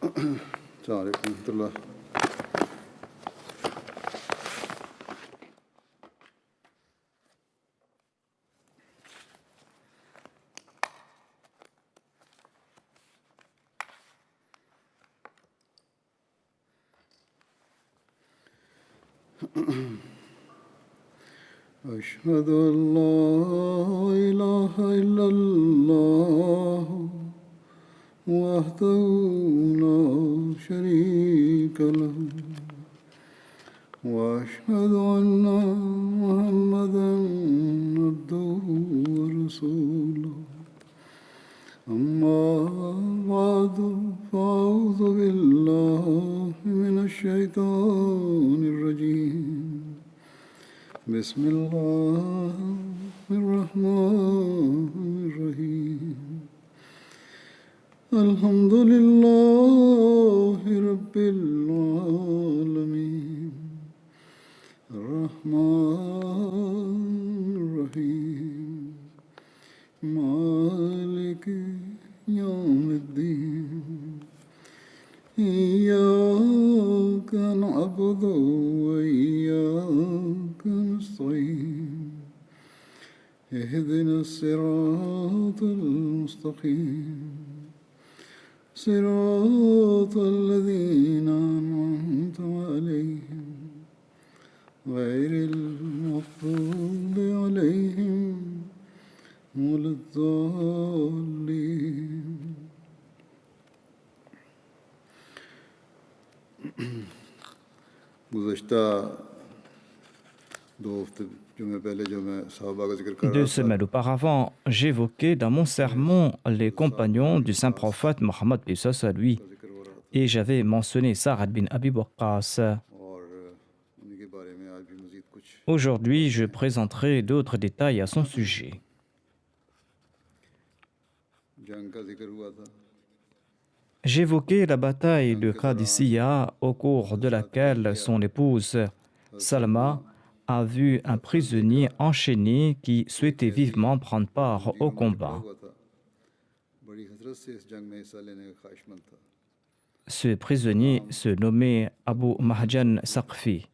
السلام عليكم ورحمة الله. أشهد أن لا إله إلا الله وحده لا شريك له وأشهد أن محمدا عبده ورسوله أما بعد فأعوذ بالله من الشيطان الرجيم بسم الله الرحمن الرحيم الحمد لله رب العالمين الرحمن الرحيم مالك يوم الدين إياك نعبد وإياك نستعين اهدنا الصراط المستقيم صراط الذين أنعمت عليهم غير المغضوب عليهم ولا الضالين. गुज़श्ता दो हफ्ते जुमे पहले जो मैं सहाबा का जिक्र कर रहा 2 था, semaines auparavant, j'évoquais dans mon sermon les compagnons du saint prophète Mohammed paix soit lui, जिक्र हो रहा था et j'avais mentionné Sa'ad bin Abi Waqqas. और उन्हीं के बारे में आज भी मज़ीद कुछ Aujourd'hui, je présenterai d'autres détails à son sujet. जंग का जिक्र हुआ था. J'évoquais la bataille de Qadisiyah au cours de laquelle son épouse Salma a vu un prisonnier enchaîné qui souhaitait vivement prendre part au combat. हुआ था. बड़ी हसरत से इस जंग में हिस्सा लेने का ख्वाहिशमंद था. Ce prisonnier se nommait Abu Mahjan Saqfi.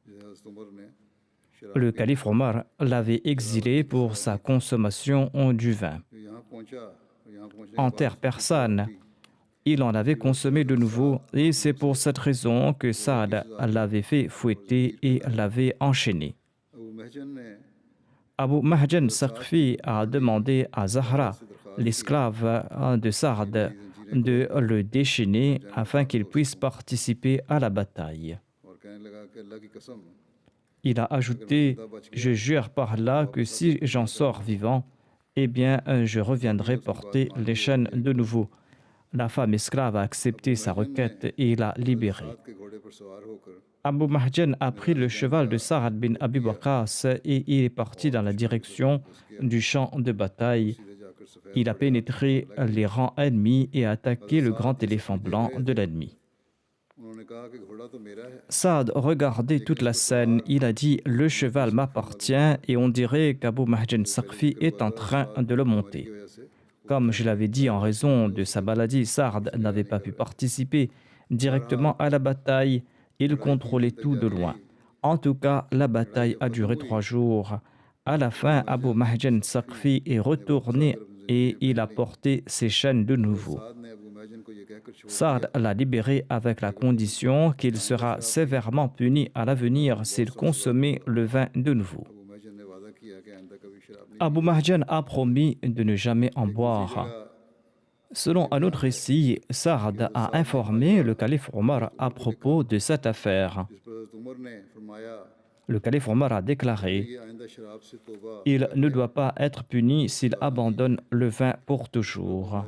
हज़रत उमर ने Le calife Omar l'avait exilé pour sa consommation du vin. यहाँ पहुँचने En terre persane, il en avait consommé de nouveau et c'est pour cette raison que Saad l'avait fait fouetter et l'avait enchaîné. Abu महजन ने Abu Mahjan Saqfi a demandé à Zahra, l'esclave de Saad, de le déchaîner afin qu'il puisse participer à la bataille. और कहने लगा कि अल्लाह की कसम Il a ajouté « Je jure par là que si j'en sors vivant, eh bien, je reviendrai porter les chaînes de nouveau. » La femme esclave a accepté sa requête et l'a libéré. साथ के घोड़े पर सवार होकर Abu Mahjan a pris le cheval de Sa'ad bin Abi Waqqas et il est parti dans la direction du champ de bataille. सीधे जाकर सफेद Il a pénétré les rangs ennemis et a attaqué le grand éléphant blanc de l'ennemi. उन्होंने कहा कि घोड़ा तो मेरा है. Saad regardait toute la scène. Il a dit « Le cheval m'appartient » et on dirait qu'Abu Mahjan Saqfi est en train de le monter. वजह से Comme je l'avais dit, en raison de sa maladie, Saad n'avait pas pu participer directement à la bataille. Il contrôlait tout de loin. En tout cas, la bataille a duré 3 jours. À la fin, Abu Mahjan Saqfi est retourné et il a porté ses chaînes de nouveau. साद ने अबू महजन को ये कहकर छोड़ Saad l'a libéré avec la condition qu'il sera sévèrement puni à l'avenir s'il consommait le vin de nouveau. Abu महजन ने वादा किया कि आइंदा कभी शराब नहीं. Abu Mahjan a promis de ne jamais en boire. Selon un autre récit, Saad a informé le calife Omar à propos de cette affaire. जिस पर हज़रत उमर ने फरमाया Le calife Omar a déclaré ये आइंदा शराब से तौबा. « Il ne doit pas être puni s'il abandonne le vin pour toujours. »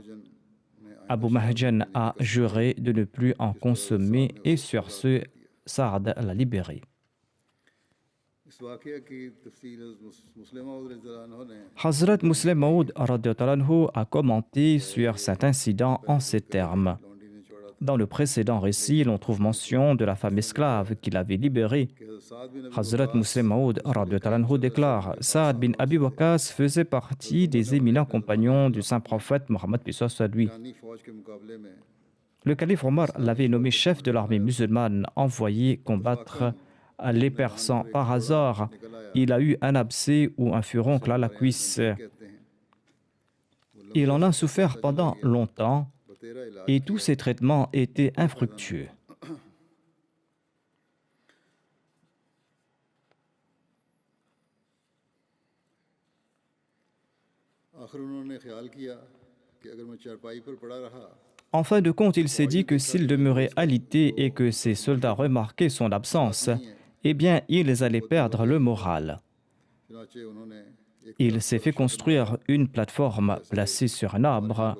Abu Mahjan a juré de ne plus en consommer et sur ce, Saad l'a libéré. इस वाक़या की तफसील मुस्लिम मौद रज़ियल्लाहु अन्हु ने Hazrat Muslim Maud radhiyallahu anhu a commenté sur cet incident en ces termes. लौंडी ने छोड़ा था Dans le précédent récit, l'on trouve mention de la femme esclave qu'il avait libérée. कि हज़रत साद बिन अबी Hazrat Muslim Maud radhiyallahu anhu déclare Saad bin Abi Waqqas faisait partie des éminents compagnons du saint prophète Mohammed paix soit sur lui. ईरानी फौज के मुकाबले में Le calife Omar l'avait nommé chef de l'armée musulmane envoyé combattre les Persans. Par hasard, il a eu un abcès ou un furoncle à la cuisse. Il en a souffert pendant longtemps et tous ces traitements étaient infructueux. En fin de compte, il s'est dit que s'il demeurait alité et que ses soldats remarquaient son absence, eh bien, ils allaient perdre le moral. Il s'est fait construire une plateforme placée sur un arbre,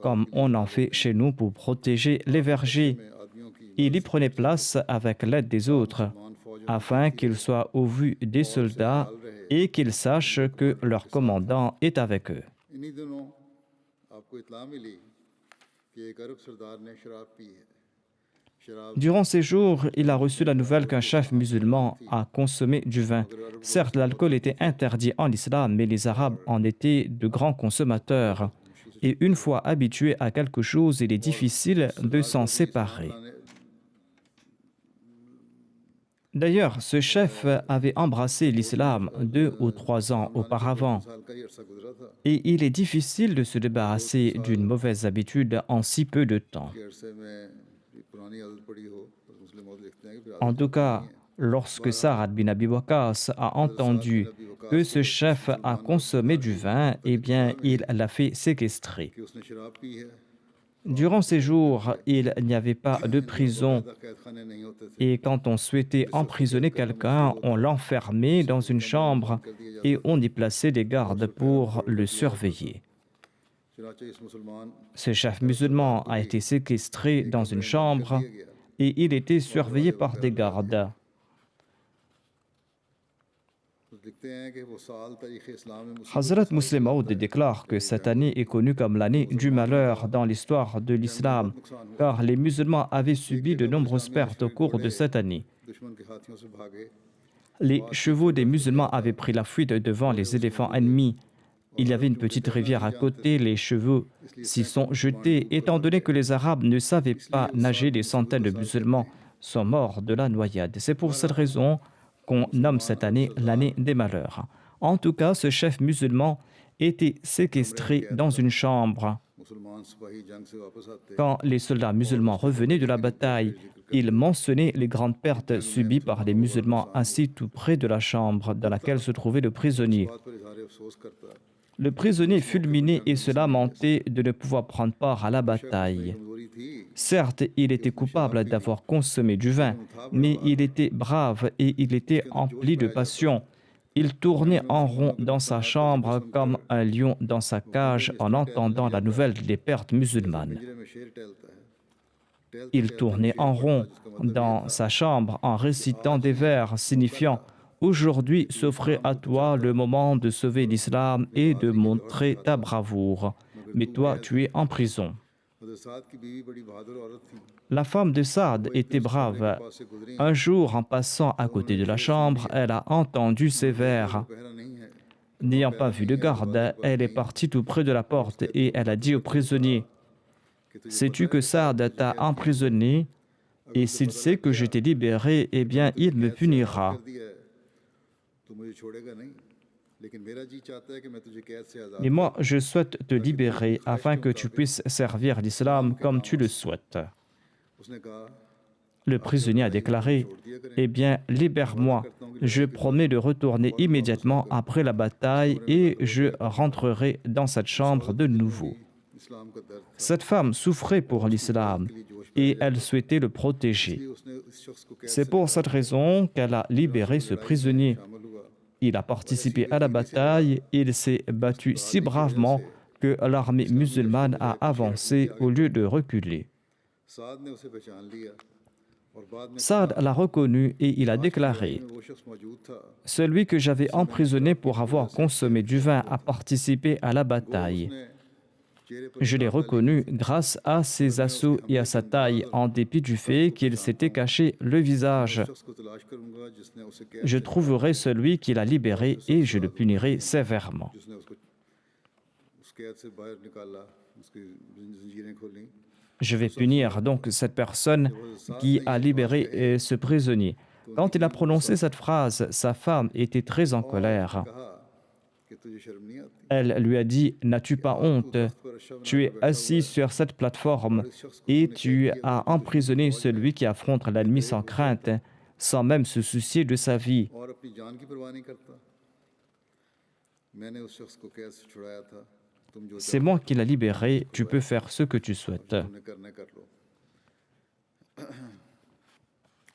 comme on en fait chez nous pour protéger les vergers. Il y prenait place avec l'aide des autres, afin qu'il soit au vu des soldats et qu'ils sachent que leur commandant est avec eux. Durant ces jours, il a reçu la nouvelle qu'un chef musulman a consommé du vin. Certes, l'alcool était interdit en islam, mais les Arabes en étaient de grands consommateurs. Et une fois habitué à quelque chose, il est difficile de s'en séparer. D'ailleurs, ce chef avait embrassé l'islam 2 ou 3 ans auparavant. Et il est difficile de se débarrasser d'une mauvaise habitude en si peu de temps. En tout cas, lorsque Saad bin Abi Waqqas a entendu que ce chef a consommé du vin, eh bien, il l'a fait séquestrer. Durant ces jours, il n'y avait pas de prison et quand on souhaitait emprisonner quelqu'un, on l'enfermait dans une chambre et on y plaçait des gardes pour le surveiller. Ce chef musulman a été séquestré dans une chambre et il était surveillé par des gardes. Hazrat Muslim Maud déclare que cette année est connue comme l'année du malheur dans l'histoire de l'islam, car les musulmans avaient subi de nombreuses pertes au cours de cette année. Les chevaux des musulmans avaient pris la fuite devant les éléphants ennemis. Il y avait une petite rivière à côté, les chevaux s'y sont jetés. Étant donné que les Arabes ne savaient pas nager, des centaines de musulmans sont morts de la noyade. C'est pour cette raison qu'on nomme cette année l'année des malheurs. En tout cas, ce chef musulman était séquestré dans une chambre. Quand les soldats musulmans revenaient de la bataille, ils mentionnaient les grandes pertes subies par les musulmans assis tout près de la chambre dans laquelle se trouvait le prisonnier. Le prisonnier fulminait et se lamentait de ne pouvoir prendre part à la bataille. Certes, il était coupable d'avoir consommé du vin, mais il était brave et il était empli de passion. Il tournait en rond dans sa chambre comme un lion dans sa cage en entendant la nouvelle des pertes musulmanes. Il tournait en rond dans sa chambre en récitant des vers signifiant « Aujourd'hui s'offrait à toi le moment de sauver l'islam et de montrer ta bravoure, mais toi tu es en prison. » La femme de Saad était brave. Un jour, en passant à côté de la chambre, elle a entendu ces vers. N'ayant pas vu de garde, elle est partie tout près de la porte et elle a dit au prisonnier « Sais-tu que Saad t'a emprisonné et s'il sait que je t'ai libéré, eh bien il me punira. » Mais moi, je souhaite te libérer afin que tu puisses servir l'islam comme tu le souhaites. Le prisonnier a déclaré « Eh bien, libère-moi. Je promets de retourner immédiatement après la bataille et je rentrerai dans cette chambre de nouveau. » Cette femme souffrait pour l'islam et elle souhaitait le protéger. C'est pour cette raison qu'elle a libéré ce prisonnier. Il a participé à la bataille et il s'est battu si bravement que l'armée musulmane a avancé au lieu de reculer. Saad l'a reconnu et il a déclaré « Celui que j'avais emprisonné pour avoir consommé du vin a participé à la bataille. Je l'ai reconnu grâce à ses assauts et à sa taille, en dépit du fait qu'il s'était caché le visage. Je trouverai celui qui l'a libéré et je le punirai sévèrement. » Je vais punir donc cette personne qui a libéré ce prisonnier. Quand il a prononcé cette phrase, sa femme était très en और उसने colère. कहा कि तुझे शर्म नहीं आती Elle lui a dit, n'as-tu कि pas आज तू honte? तख्त पर अच्छा बना Tu कर es बैठा हुआ assis है sur cette plateforme और इस शख्स को et तूने कैद tu किया as ताकि तुझे emprisonné फौज में celui qui affronte l'ennemi तेरे sans हुकूक crainte, sans même se soucier de sa vie. और अपनी जान की परवाह नहीं करता मैंने उस शख्स को कैद से छुड़ाया था तुम जो C'est चाहो moi qui l'ai libéré, tu peux faire ce que tu souhaites. तुमने करना है कर लो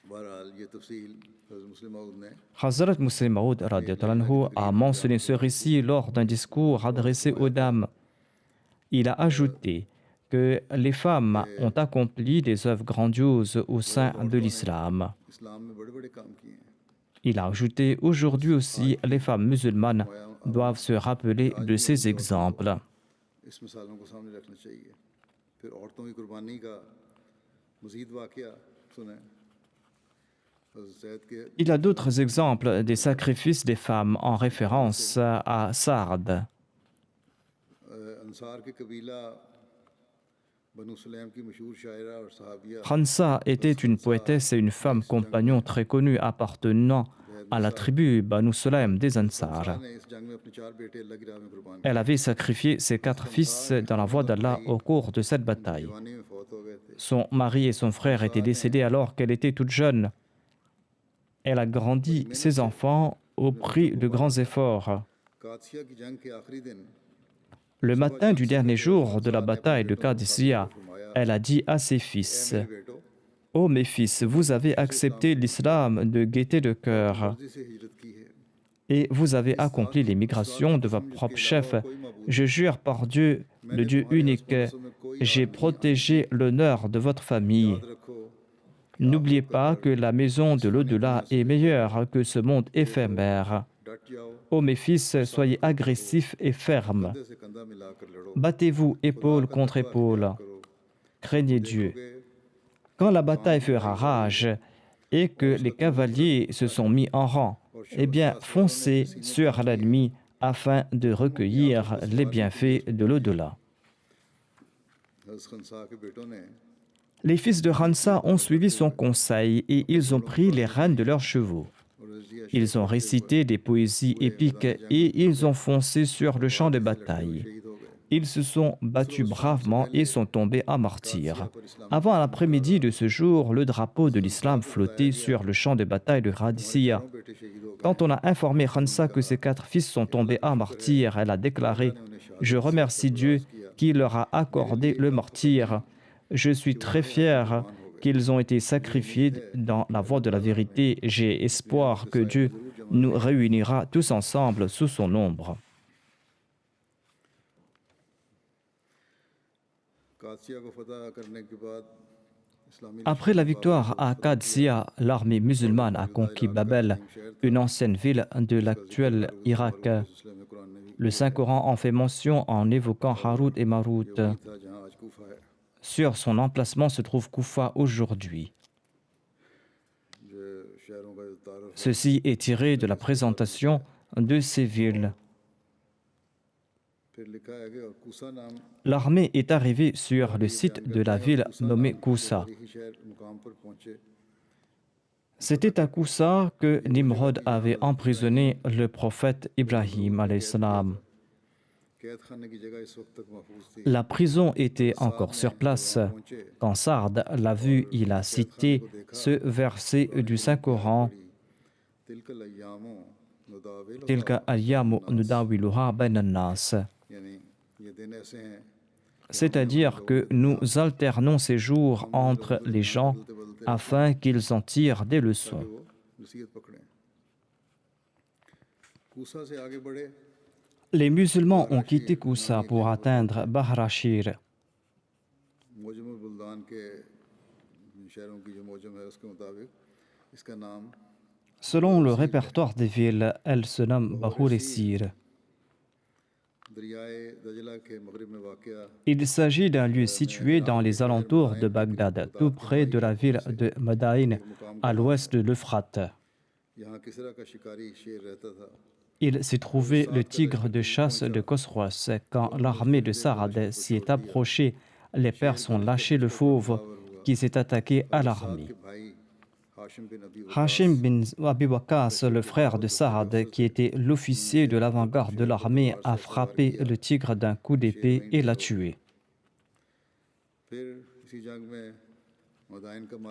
बहरहाल ये तफसील हज़रत मुस्लिम मऊद ने Hazrat Muslim Maud radiallahu anhu, a mentionné ce récit lors d'un discours adressé aux dames. Il a ajouté que les femmes ont accompli des œuvres grandioses au sein de l'islam. इस्लाम में बड़े बड़े काम किए हैं Il a ajouté aujourd'hui aussi, les femmes musulmanes doivent se rappeler de ces exemples. इस मिसालों को सामने रखना चाहिए फिर औरतों की कुर्बानी का मज़ीद वाक़या सुने हज़रत ज़ैद के Il y a d'autres exemples des sacrifices des femmes en référence à Sa'd. अंसार के कबीला बनु सलेम की मशहूर शायरा और सहाबिया Khansa était une poétesse et une femme compagnon très connue appartenant à la tribu Banu Sulaim des Ansar. ने इस जंग में अपने 4 बेटे अल्लाह की राह में कुर्बान किए Elle avait sacrifié ses 4 fils dans la voie d'Allah au cours de cette bataille. जवानी में फौत हो गए थे Son mari et son frère étaient décédés alors qu'elle était toute jeune. Elle a grandi ses enfants au prix de grands efforts. Qadisiyyah की जंग के आखिरी दिन Le matin du dernier jour de la bataille de Qadisiyah, elle a dit à ses fils, मेरे बेटो « Ô mes fils, vous avez accepté l'islam de gaieté de cœur मर्जी से हिजरत की है et vous avez accompli l'émigration de votre propre chef. Je jure par Dieu, le Dieu unique, j'ai protégé l'honneur de votre famille. याद रखो N'oubliez pas que la maison de l'au-delà est meilleure que ce monde éphémère. डट जाओ Ô mes fils, soyez agressifs et fermes. कंधे से कंधा मिलाकर लड़ो Battez-vous épaule contre épaule. करो Craignez Dieu. देखोगे Quand la bataille fera rage et que les cavaliers se sont mis en rang, eh bien, foncez sur l'ennemi afin de recueillir les bienfaits de l'au-delà. हज़रत खंसा के बेटों ने Les fils de Hansa ont suivi son conseil et ils ont pris les rênes de leurs chevaux. और Razia Ils ont récité des poésies épiques et ils ont foncé sur le champ de bataille. शहीद हो गए Ils se sont battus bravement et sont tombés à martyrs. Avant l'après-midi de ce jour, le drapeau de l'islam flottait sur le champ de bataille de Qadisiyah. बेटे शहीद हो गए Quand on a informé Khansa que ses 4 fils sont tombés à martyrs, elle a déclaré « Je remercie Dieu qui leur a accordé le martyre. Je suis très fier qu'ils ont été sacrifiés dans la voie de la vérité. J'ai espoir que Dieu nous réunira tous ensemble sous son ombre. » कादसिया को फतह करने के बाद इस्लामी Après la victoire à Qadsiya, l'armée musulmane a conquis Babel, une ancienne ville de l'actuel Irak. इस्लाम में कुरान ने भी Le Saint-Coran en fait mention en évoquant Harut et Marut. था जहाँ आज कूफा है Sur son emplacement se trouve Koufa aujourd'hui. जो शहरों का जो तारुफ Ceci est tiré de la présentation de ces villes. फिर लिखा है कि और कूसा नाम L'armée est arrivée sur le site de la ville nommée Kousa. ही शहर मुकाम पर पहुंचे C'était à Kousa que Nimrod avait emprisonné le prophète Ibrahim alayhi salam. कैद खाने की जगह इस वक्त तक महफूज थी La prison était encore sur place. Quand Sard l'a vu, il a cité ce verset du Saint-Coran तिलकल अय्यामों नुदाविल Tilka ayyamu nudawiluha bayna an-nas. यानी ये दिन ऐसे हैं C'est-à-dire que nous alternons ces jours entre les gens afin qu'ils en tirent des leçons. वो नसीहत पकड़ें कूसा से आगे बढ़े Les musulmans ont quitté Kousa pour atteindre Bahrashir. Maujam बुल्दान के शहरों की जो मौजम है उसके मुताबिक इसका नाम Selon le répertoire des villes, elle se nomme Bahur-e-Sir. दरियाए दजला के मगरिब में वाक़या Il s'agit d'un lieu situé dans les alentours de Bagdad, tout près de la ville de Madain, à l'ouest de l'Euphrate. यहाँ किसरा का शिकारी शेर रहता था Il s'est trouvé le tigre de chasse de Khosroes. Quand l'armée de Sarad s'y est approchée les Perses ont lâché le fauve qui s'est attaqué à l'armée. Hashim bin Abi Waqqas, le frère de Saad, qui était l'officier de l'avant-garde de l'armée, a frappé le tigre d'un coup d'épée et l'a tué.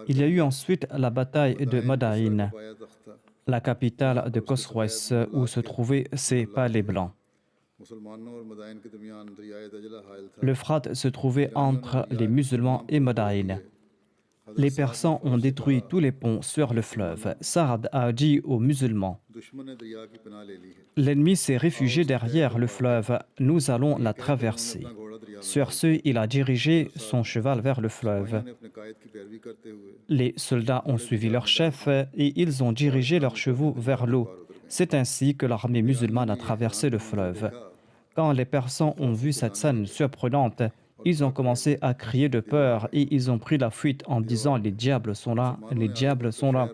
Il y a eu ensuite la bataille de Madain, la capitale de Khosroès, où se trouvaient ses palais blancs. L'Euphrate se trouvait entre les musulmans et Madain. Les Persans ont détruit tous les ponts sur le fleuve. Saad a dit aux musulmans: l'ennemi s'est réfugié derrière le fleuve, nous allons la traverser. Sur ce, il a dirigé son cheval vers le fleuve. Les soldats ont suivi leur chef et ils ont dirigé leurs chevaux vers l'eau. C'est ainsi que l'armée musulmane a traversé le fleuve. Quand les Persans ont vu cette scène surprenante, ils ont commencé à crier de peur et ils ont pris la fuite en disant: les diables sont là, les diables sont là.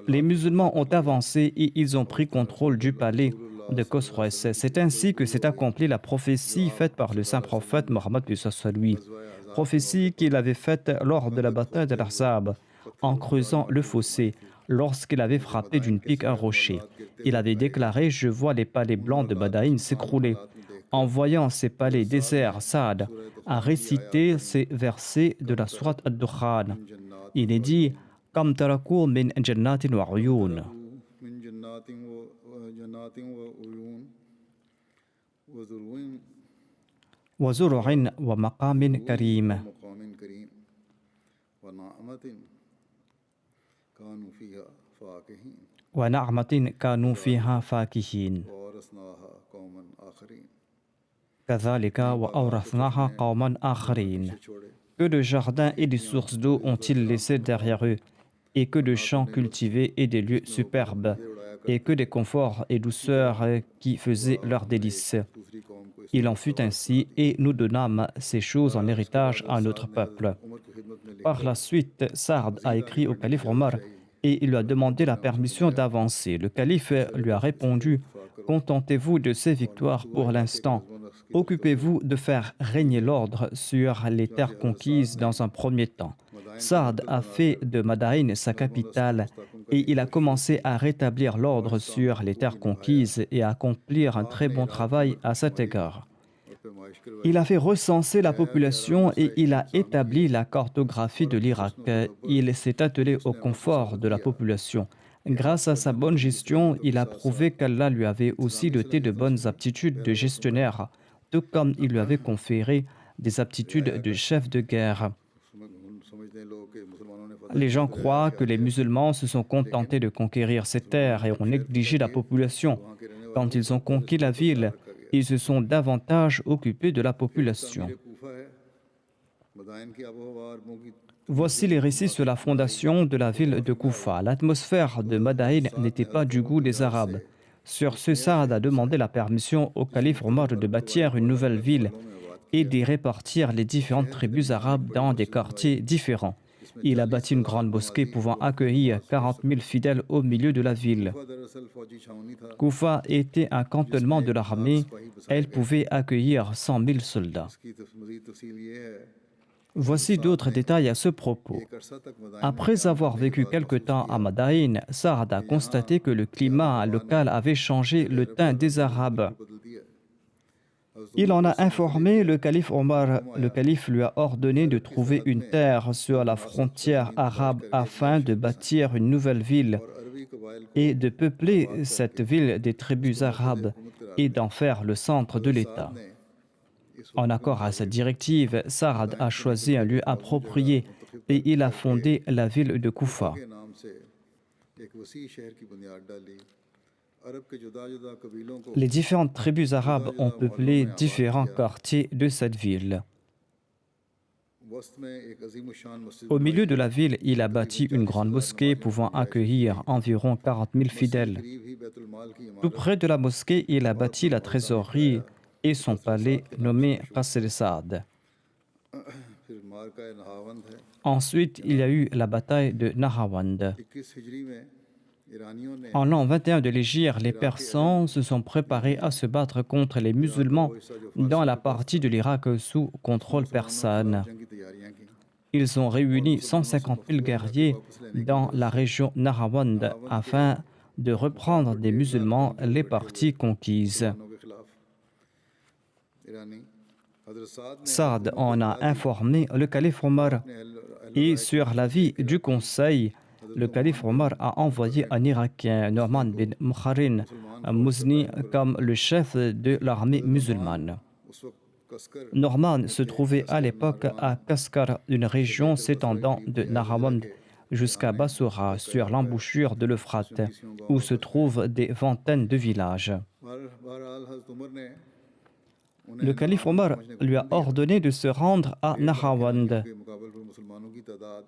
Les musulmans ont avancé et ils ont pris contrôle du palais de Khosroès. C'est ainsi que s'est accomplie la prophétie faite par le saint prophète Mohammed lui, prophétie qu'il avait faite lors de la bataille de l'Ahzab, en creusant le fossé, lorsqu'il avait frappé d'une pique un rocher. Il avait déclaré: je vois les palais blancs de Madain s'écrouler. En voyant ces palais déserts, Saad a récité ces versets de la sourate Ad-Dukhan. Il est dit: Kam taraku min jannatin wa uyun. Wa zuru'in wa maqamin karim. Wa na'matin kanu fiha fakihin. Kadhalika wa awrathnaha qawman akharin. Que de jardins et des sources d'eau ont-ils laissé derrière eux, et que de champs cultivés et des lieux superbes, et que des conforts et douceurs qui faisaient leurs délices. Il en fut ainsi, et nous donnâmes ces choses en héritage à notre peuple. Par la suite, Saad a écrit au calife Omar et il lui a demandé la permission d'avancer. Le calife lui a répondu: contentez-vous de ces victoires pour l'instant. Occupez-vous de faire régner l'ordre sur les terres conquises dans un premier temps. Saad a fait de Madain sa capitale et il a commencé à rétablir l'ordre sur les terres conquises et à accomplir un très bon travail à cet égard. Il a fait recenser la population et il a établi la cartographie de l'Irak. Il s'est attelé au confort de la population. Grâce à sa bonne gestion, il a prouvé qu'Allah lui avait aussi doté de bonnes aptitudes de gestionnaire, tout comme il lui avait conféré des aptitudes de chef de guerre. Les gens croient que les musulmans se sont contentés de conquérir ces terres et ont négligé la population. Quand ils ont conquis la ville, ils se sont davantage occupés de la population. Voici les récits sur la fondation de la ville de Koufa. L'atmosphère de Madain n'était pas du goût des Arabes. Sur ce, Saad a demandé la permission au calife Omar de bâtir une nouvelle ville et d'y répartir les différentes tribus arabes dans des quartiers différents. Il a bâti une grande mosquée pouvant accueillir 40 000 fidèles au milieu de la ville. Koufa était un cantonnement de l'armée. Elle pouvait accueillir 100 000 soldats. Voici d'autres détails à ce propos. Après avoir vécu quelque temps à Madain, Saad a constaté que le climat local avait changé le teint des Arabes. Il en a informé le calife Omar. Le calife lui a ordonné de trouver une terre sur la frontière arabe afin de bâtir une nouvelle ville et de peupler cette ville des tribus arabes et d'en faire le centre de l'État. En accord à cette directive, Saad a choisi un lieu approprié et il a fondé la ville de Koufa. Les différentes tribus arabes ont peuplé différents quartiers de cette ville. Au milieu de la ville, il a bâti une grande mosquée pouvant accueillir environ 40 000 fidèles. Tout près de la mosquée, il a bâti la trésorerie et son palais nommé Qasr Saad. Ensuite, il y a eu la bataille de Nahawand. ईरानियों ने En l'an 21 de l'Hégire, les Persans se sont préparés à se battre contre les musulmans dans la partie de l'Irak sous contrôle persane. जंग की तैयारियां की Ils ont réuni 150 000 guerriers dans la région Nahrawand afin de reprendre des musulmans les parties conquises. मुसलमानों के खिलाफ ईरानी हजरत साद ने Saad en a informé le calife Omar et sur l'avis du conseil, le calife Omar a envoyé un Irakien, Norman bin Mukharin Muzni, comme le chef de l'armée musulmane. उस वक्त कसकर Norman se trouvait à l'époque à Kaskar, une région s'étendant de Nahrawand jusqu'à Bassoura, sur l'embouchure de l'Euphrate, où se trouvent des vingtaines de villages. बहरहाल हजरत उमर ने Le calife Omar lui a ordonné de se rendre à Nahrawand के मुकाबले पर मुसलमानों की तादाद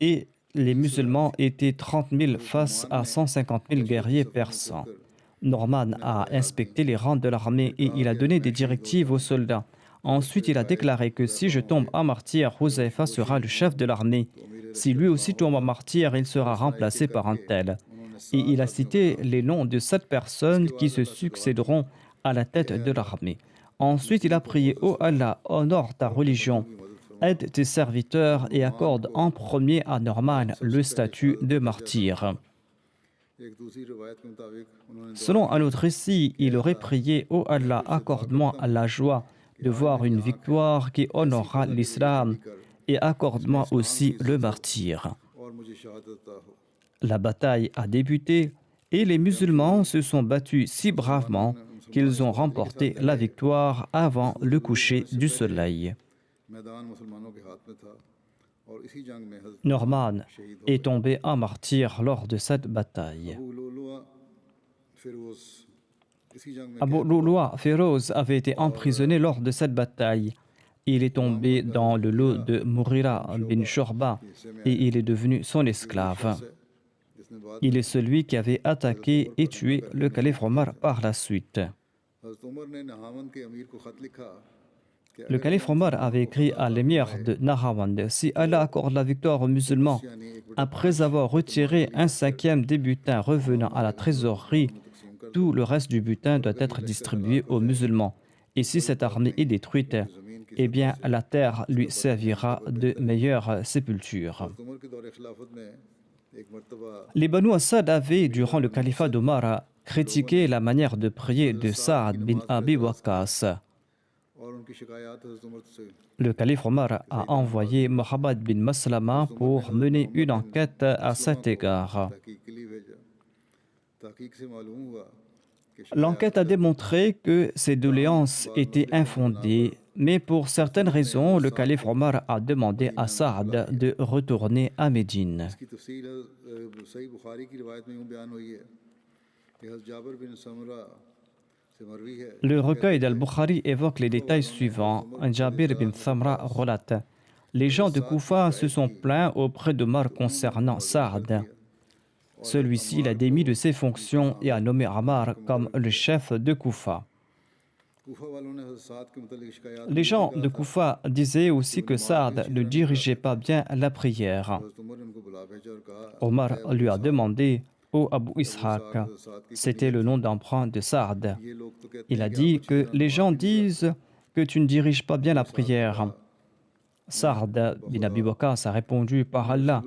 et les musulmans étaient 30 000 face à 150 000 guerriers persans. Norman a inspecté les rangs de l'armée et il a donné des directives aux soldats. Ensuite, il a déclaré que si je tombe en martyr, Huzaifa sera le chef de l'armée. Si lui aussi tombe en martyr, il sera remplacé par un tel. Et il a cité les noms de 7 personnes qui se succéderont à la tête de l'armée. Ensuite, il a prié: Ô Allah, honore ta religion, aide tes serviteurs et accorde en premier à Norman le statut de martyr. एक दूसरी रिवायत के मुताबिक उन्होंने Selon un autre récit, il aurait prié: Ô Allah, accorde-moi la joie de voir une victoire qui honorera l'islam et accorde-moi aussi le martyr. और मुझे शहादत अता हो La bataille a débuté et les musulmans se sont battus si bravement qu'ils ont remporté la victoire avant le coucher du soleil. मैदान मुसलमानों के हाथ में था और इसी जंग में हजरत Norman शहीद हो est tombé en martyr lors de cette bataille. Abu लुलुआ फिरोज इसी जंग में Abu Lulua Feroz avait été emprisonné lors de cette bataille. Il est tombé dans le lot de Mourira bin Shorba et il est devenu son esclave. जिसने बाद Il est celui qui avait attaqué et tué le calife Omar par la suite. हजरत उमर ने नहावन के अमीर को खत लिखा कि Le calife Omar avait écrit à l'émir de Nahrawand: Si Allah accorde la victoire aux musulmans, après avoir retiré un cinquième des butins revenant à la trésorerie, tout le reste du butin doit être distribué aux musulmans. Et si cette armée est détruite, eh bien la terre lui servira de meilleure sépulture. Umar के दौरे खिलाफत में एक मर्तबा Les Banu Assad avaient, durant le califat d'Omar, critiqué la manière de prier de Saad bin Abi Waqqas. और उनकी शिकायत हजरत उमर से Le calife Omar a envoyé Mohammed bin Maslama pour mener une enquête à cet égard. तहकीक के लिए भेजा तहकीक से मालूम हुआ कि L'enquête a démontré que ces doléances étaient infondées, mais pour certaines raisons, le calife Omar a demandé à Saad de retourner à Médine. इसकी तफसील सही बुखारी की रिवायत में यूं बयान हुई है कि हज़रत जाबिर बिन समरा से मरवी है Le recueil d'Al-Bukhari évoque les détails suivants. Jabir bin Thamra relate: Les gens de Koufa se sont plaints auprès d'Omar concernant Saad. Celui-ci l'a démis de ses fonctions et a nommé Ammar comme le chef de Koufa. Kufa वालों ने हज़रत साद के मुतालिक शिकायत Les gens de Koufa disaient aussi que Saad ne dirigeait pas bien la prière. हज़रत उमर ने उनको बुला भेजा और कहा Omar lui a demandé: Ô Abu Ishaq, c'était le nom d'emprunt de Saad. ये लोग तो कहते Il a dit que les gens disent que tu ne diriges pas bien la prière. Saad bin Abi Waqqas a répondu: Par Allah,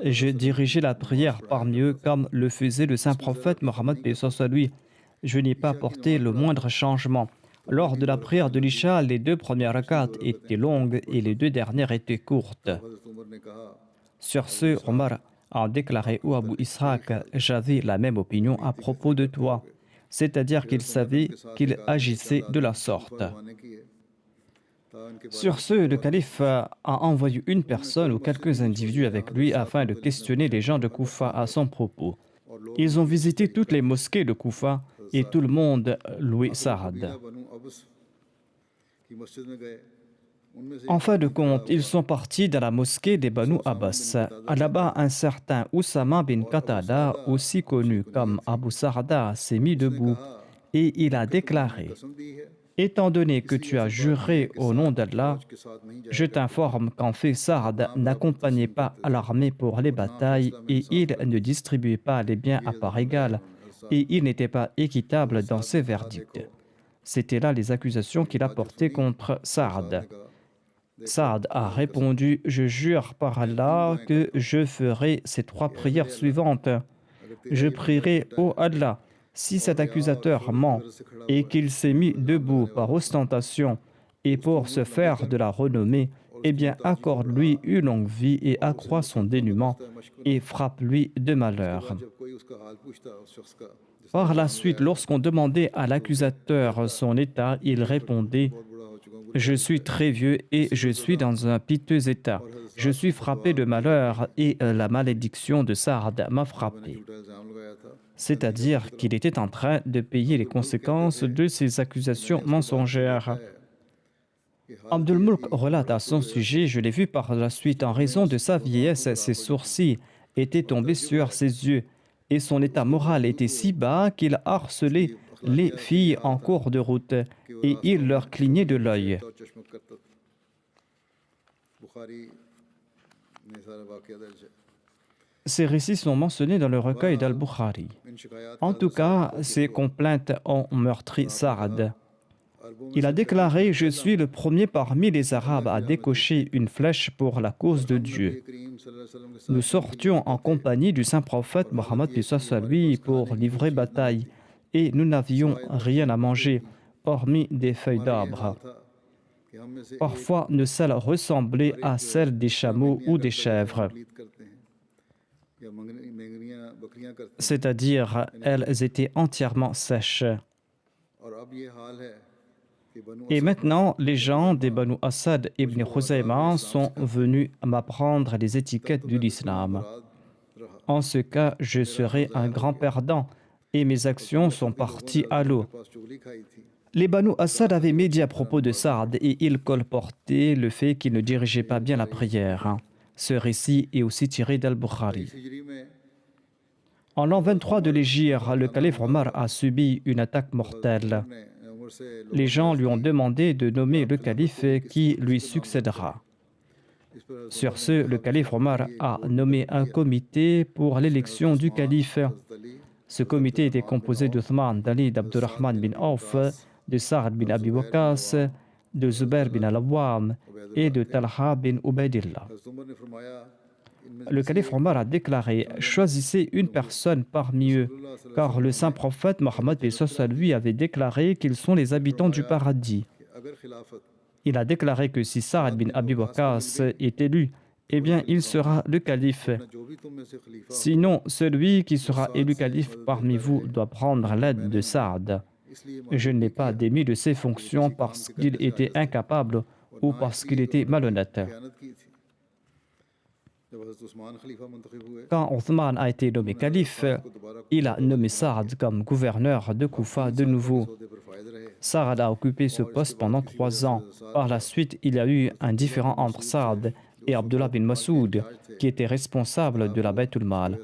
je dirigeais la prière parmi eux comme le faisait le saint prophète Mohammed paix soit lui. Je n'ai pas apporté le moindre changement. Lors de la prière de l'Isha, les 2 premières rakats étaient longues et les 2 dernières étaient courtes. हज़रत उमर ने कहा Sur ce, Omar a déclaré: Ô Abu Ishaq, j'avais la même opinion à propos de toi. C'est-à-dire qu'il savait qu'il agissait de la sorte. रवाने की है था इनके Sur ce, le calife a envoyé une personne ou quelques individus avec lui afin de questionner les gens de Koufa à son propos. Ils ont visité toutes les mosquées de Koufa et tout le monde louait Saad. बनु अबस की मस्जिद में गए उनमें से En fin de compte, ils sont partis dans la mosquée des Banu Abbas. Là-bas, un certain Oussama bin Qatada, aussi connu comme Abu Sarda, s'est mis debout et il a déclaré: कसम दी है Étant donné que tu as juré au nom d'Allah, je t'informe qu'en fait Saad n'accompagnait pas l'armée pour les batailles et il ne distribuait pas les biens à part égale et il n'était pas équitable dans ses verdicts. C'étaient là les accusations qu'il a portées contre Saad. Saad a répondu: Je jure par Allah que je ferai ces 3 prières suivantes. Je prierai: Ô Allah, si cet accusateur ment et qu'il s'est mis debout par ostentation et pour se faire de la renommée, eh bien accorde-lui une longue vie et accroît son dénuement et frappe-lui de malheur. Par la suite, lorsqu'on demandait à l'accusateur son état, il répondait: Je suis très vieux et je suis dans un piteux état. Je suis frappé de malheur et la malédiction de Saad m'a frappé. C'est-à-dire qu'il était en train de payer les conséquences de ses accusations mensongères. Abdul Mulk relate à son sujet: Je l'ai vu par la suite, en raison de sa vieillesse, ses sourcils étaient tombés sur ses yeux et son état moral était si bas qu'il harcelait les filles en cours de route et il leur clignait de l'œil. Ces récits sont mentionnés dans le recueil d'Al-Bukhari. En tout cas, ces complaintes ont meurtri Saad. Il a déclaré: Je suis le premier parmi les Arabes à décocher une flèche pour la cause de Dieu. Nous sortions en compagnie du saint prophète Mohammed lui pour livrer bataille et nous n'avions rien à manger, hormis des feuilles d'arbre. Parfois, nos selles ressemblaient à celles des chameaux ou des chèvres. C'est-à-dire, elles étaient entièrement sèches. Et maintenant, les gens des Banu Asad ibn Khuzayma sont venus m'apprendre les étiquettes de l'islam. En ce cas, je serai un grand perdant et mes actions sont parties à l'eau. Les Banu Asad avaient médit à propos de Saad et ils colportaient le fait qu'il ne dirigeait pas bien la prière. Ce récit est aussi tiré d'Al-Bukhari. En l'an 23 de l'Hégire, le calife Omar a subi une attaque mortelle. Les gens lui ont demandé de nommer le calife qui lui succédera. Sur ce, le calife Omar a nommé un comité pour l'élection du calife. Ce comité était composé d'Uthman, d'Ali, d'Abdurrahman bin Auf, de Sa'd bin Abi Waqqas, de Zubair bin Al-Awwam et de Talha bin Ubaydillah. Le calife Omar a déclaré: Choisissez une personne parmi eux, car le saint prophète Mohammed lui avait déclaré qu'ils sont les habitants du paradis. Il a déclaré que si Sa'd bin Abi Waqqas est élu, eh bien il sera le calife. Sinon, celui qui sera élu calife parmi vous doit prendre l'aide de Sa'd. Je ne l'ai pas démis de ses fonctions parce qu'il était incapable ou parce qu'il était malhonnête. Quand Othman a été nommé calife, il a nommé Saad comme gouverneur de Koufa de nouveau. Saad a occupé ce poste pendant 3 ans. Par la suite, il y a eu un différend entre Saad et Abdullah bin Masoud, qui était responsable de la Baytul Mal.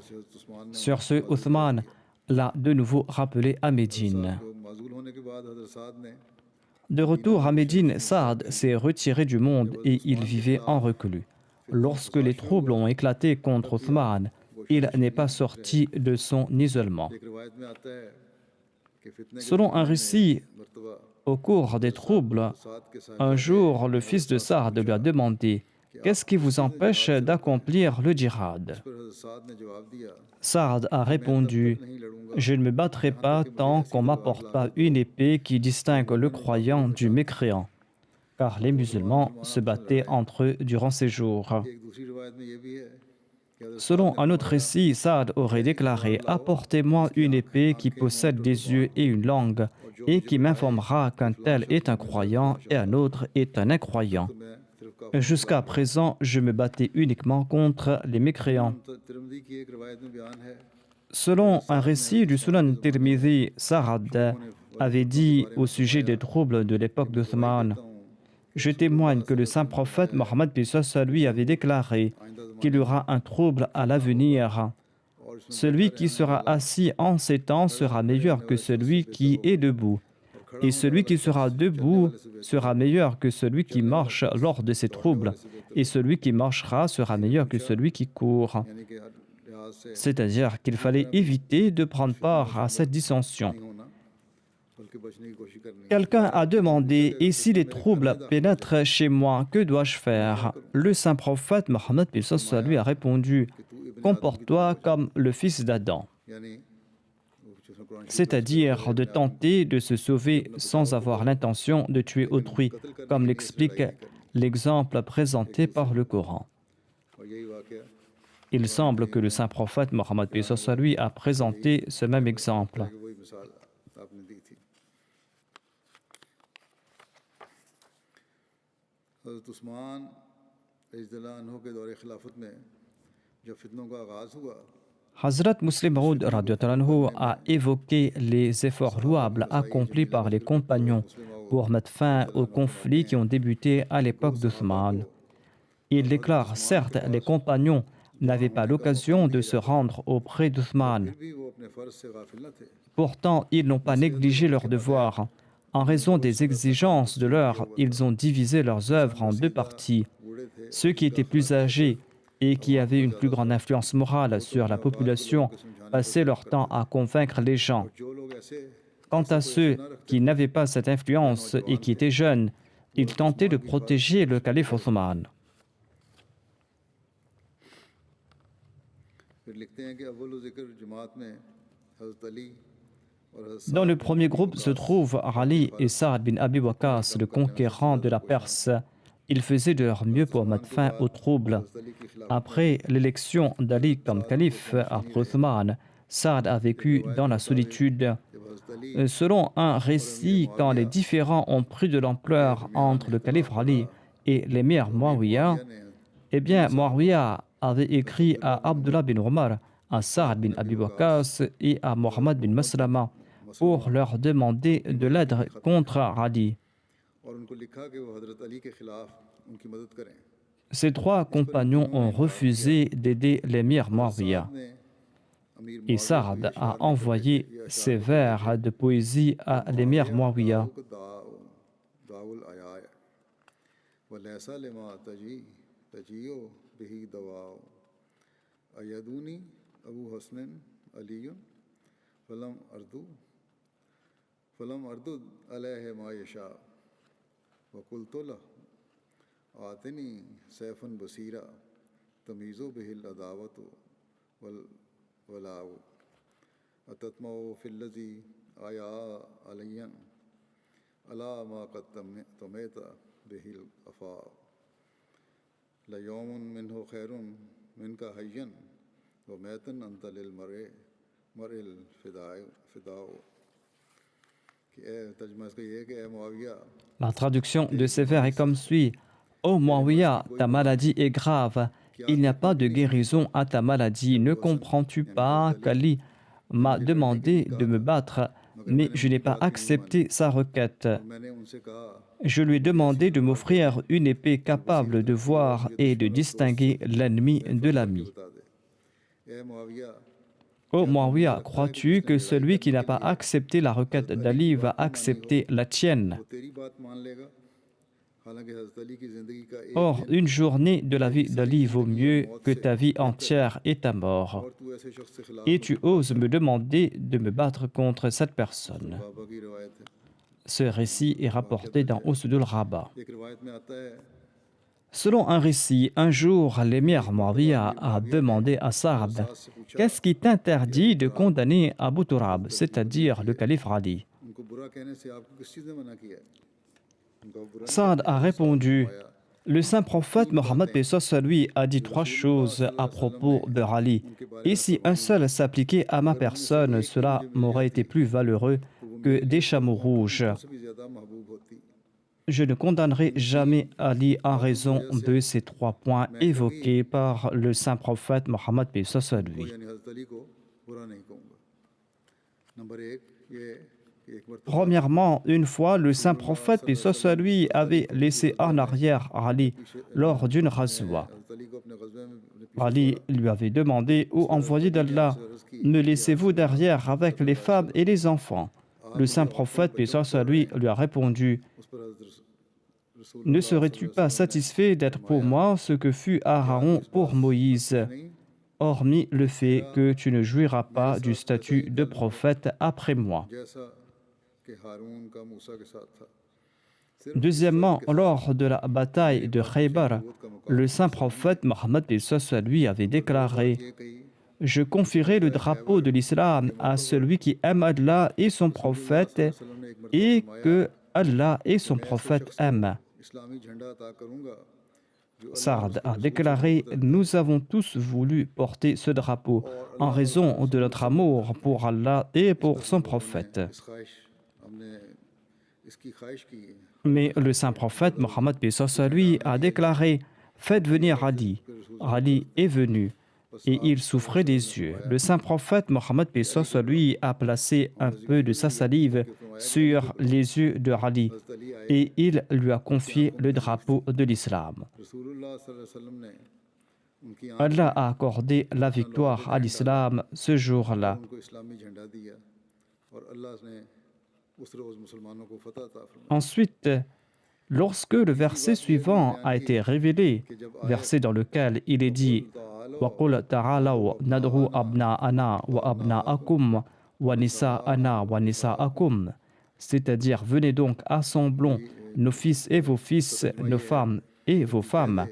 Sur ce, Othman l'a de nouveau rappelé à Médine. De retour à Médine, Saad s'est retiré du monde et il vivait en reclus. Lorsque les troubles ont éclaté contre Othman, il n'est pas sorti de son isolement. Selon un récit, au cours des troubles, un jour, le fils de Saad lui a demandé: Qu'est-ce qui vous empêche d'accomplir le djihad? Saad a répondu: Je ne me battrai pas tant qu'on ne m'apporte pas une épée qui distingue le croyant du mécréant, car les musulmans se battaient entre eux durant ces jours. Selon un autre récit, Saad aurait déclaré: Apportez-moi une épée qui possède des yeux et une langue, et qui m'informera qu'un tel est un croyant et un autre est un incroyant. Jusqu'à présent, je me battais uniquement contre les mécréants. Selon un récit du Sunan Tirmidhi, Saad avait dit au sujet des troubles de l'époque d'Othman: Je témoigne que le saint prophète Mohammed lui avait déclaré qu'il y aura un trouble à l'avenir. Celui qui sera assis en ces temps sera meilleur que celui qui est debout. et celui qui sera debout sera meilleur que celui qui marche lors de ces troubles, et celui qui marchera sera meilleur que celui qui court. यानी कि हर लिहाज से C'est-à-dire qu'il fallait éviter de prendre part à cette dissension. नहीं होना बल्कि बचने की कोशिश करनी है। Quelqu'un a demandé, et si les troubles pénètrent chez moi, que dois-je faire? Le saint prophète Mohammed lui a répondu, comporte-toi comme le fils d'Adam, यानी वो जिसमें कुरान शरीफ c'est-à-dire de tenter de se sauver sans avoir l'intention de tuer autrui, comme l'explique l'exemple présenté par le Coran. और यही वाकया Il semble que le saint prophète Mohammed lui a présenté ce même exemple. कि वही मिसाल आपने दी थी। हज़रत उस्मान रज़ियल्लाहु अन्हु के दौरे खिलाफत में जब फितनों का आगाज़ हुआ Hazrat Muslim Maud radhiyallahu anhu a évoqué les efforts louables accomplis par les compagnons pour mettre fin aux conflits qui ont débuté à l'époque d'Othman. Il déclare, certes, les compagnons n'avaient pas l'occasion de se rendre auprès d'Othman. फिर भी वो अपने फ़र्ज से गाफिल न थे। Pourtant, ils n'ont pas négligé leurs devoirs. En raison des exigences de l'heure, ils ont divisé leurs œuvres en deux parties. बूढ़े थे Ceux qui étaient plus âgés et qui avaient une plus grande influence morale sur la population passaient leur temps à convaincre les gens. जो लोग ऐसे Quant à ceux qui n'avaient pas cette influence et qui étaient jeunes, ils tentaient de protéger le calife Othman. फिर लिखते हैं कि अव्वल ज़िक्र जमात में हज़रत अली और हज़रत Dans le premier groupe se trouvent Ali et Saad bin Abi Waqqas, le conquérant de la Perse. Ils faisaient de leur mieux pour mettre fin aux troubles. Ali की खिलाफ Après l'élection d'Ali comme calife après Othman, Saad a vécu dans la solitude. जब हज़रत Ali Selon un récit, quand les différends ont pris de l'ampleur entre le calife Ali et l'émir Muawiyah, eh bien, Muawiyah avait écrit à Abdullah bin Omar, à Saad bin Abi Waqqas et à Mohammed bin Maslama pour leur demander de l'aide contre Ali. और उनको लिखा कि वो हज़रत अली के खिलाफ उनकी मदद करें। Ces trois compagnons ont refusé d'aider l'émir Muawiyah. ने अमीर Et Saad a envoyé ses vers de poésie à l'émir Muawiyah. को दाउल आया वलैसा लिमा तजियो बिही दवाओ अयदूनी अबू हसन अलीयुन फलम अर्दु अलैह मा यशा वकुलतुला आतनी सैफन बसीरा तमीज़ो बिहिल अदावतो वल वलाओ अततमो फिल्लजी आया अलयन अला मा कद तमेता बिहिल अफा लयौमुन मिन्हो खैरुन मिनका हय्यन व मैतन अंत लिल मरिल फिदाओ कि ए तर्जुमा इसका ये है कि ए Muawiya La traduction de ces vers est comme suit. Ô Muawiyah, ta maladie est grave. Il n'y a pas de guérison à ta maladie. Ne comprends-tu pas qu'Ali m'a demandé de me battre, mais je n'ai pas accepté sa requête. मैंने उनसे कहा Je lui ai demandé de m'offrir une épée capable de voir et de distinguer l'ennemi de l'ami. बता दे ए मुआविया Ô Muawiyah, crois-tu que celui qui n'a pas accepté la requête d'Ali va accepter la tienne? वो तेरी बात मान लेगा हालांकि हज़रत अली की ज़िंदगी का एक Or, une journée de la vie d'Ali vaut mieux que ta vie entière et ta mort. और तू ऐसे शख्स से खिलाफ Et tu oses me demander de me battre contre cette personne. बाबा की रवायत है। Ce récit est rapporté dans Usdul Rabah. एक रिवायत में आता है Selon un récit, un jour, l'émir Muawiyah a demandé à Saad « Qu'est-ce qui t'interdit de condamner Abu Turab, c'est-à-dire le calife Ali ?» उनको बुरा कहने से आपको किस चीज़ ने मना किया है उनको बुरा Saad a répondu « Le saint prophète Mohammed lui a dit trois choses à propos de Ali. Et si un seul s'appliquait à ma personne, cela m'aurait été plus valeureux que des chameaux rouges. से भी ज़्यादा महबूब होती Je ne condamnerai jamais Ali en raison de ces trois points évoqués par le saint prophète Mohammed lui. यानी हज़रत अली को बुरा नहीं कहूँगा नंबर एक ये कि एक मरतबा Premièrement, une fois, le saint prophète lui avait laissé en arrière Ali lors d'une razwa. हज़रत अली को अपने ग़ज़वे में अपने Ali lui avait demandé, ô envoyé d'Allah, me laissez-vous derrière avec les femmes et les enfants? Le saint prophète, paix soit lui, lui a répondu: Ne serais-tu pas satisfait d'être pour moi ce que fut Aaron pour Moïse, hormis le fait que tu ne jouiras pas du statut de prophète après moi? Deuxièmement, lors de la bataille de Khaybar, le saint prophète Mohammed paix soit lui avait déclaré: Je confierai le drapeau de l'islam à celui qui aime Allah et son prophète et que Allah et son prophète aiment. Saad a déclaré: Nous avons tous voulu porter ce drapeau en raison de notre amour pour Allah et pour son prophète. Mais le saint prophète Mohammed paix soit lui a déclaré: Faites venir Ali. Ali est venu et il souffrait des yeux. Le saint prophète Mohammed paix soit lui a placé un peu de sa salive sur les yeux de Ali et il lui a confié le drapeau de l'islam. Allah a accordé la victoire à l'islam ce jour-là. Ensuite, lorsque le verset suivant a été révélé, verset dans lequel il est dit: وَقُلْ تَعَالَوْا نَدْعُوا أَبْنَاءَنَا وَأَبْنَاءَكُمْ وَنِسَاءَنَا وَنِسَاءَكُمْ, c'est-à-dire venez donc, assemblons nos fils et vos fils, nos femmes et vos femmes.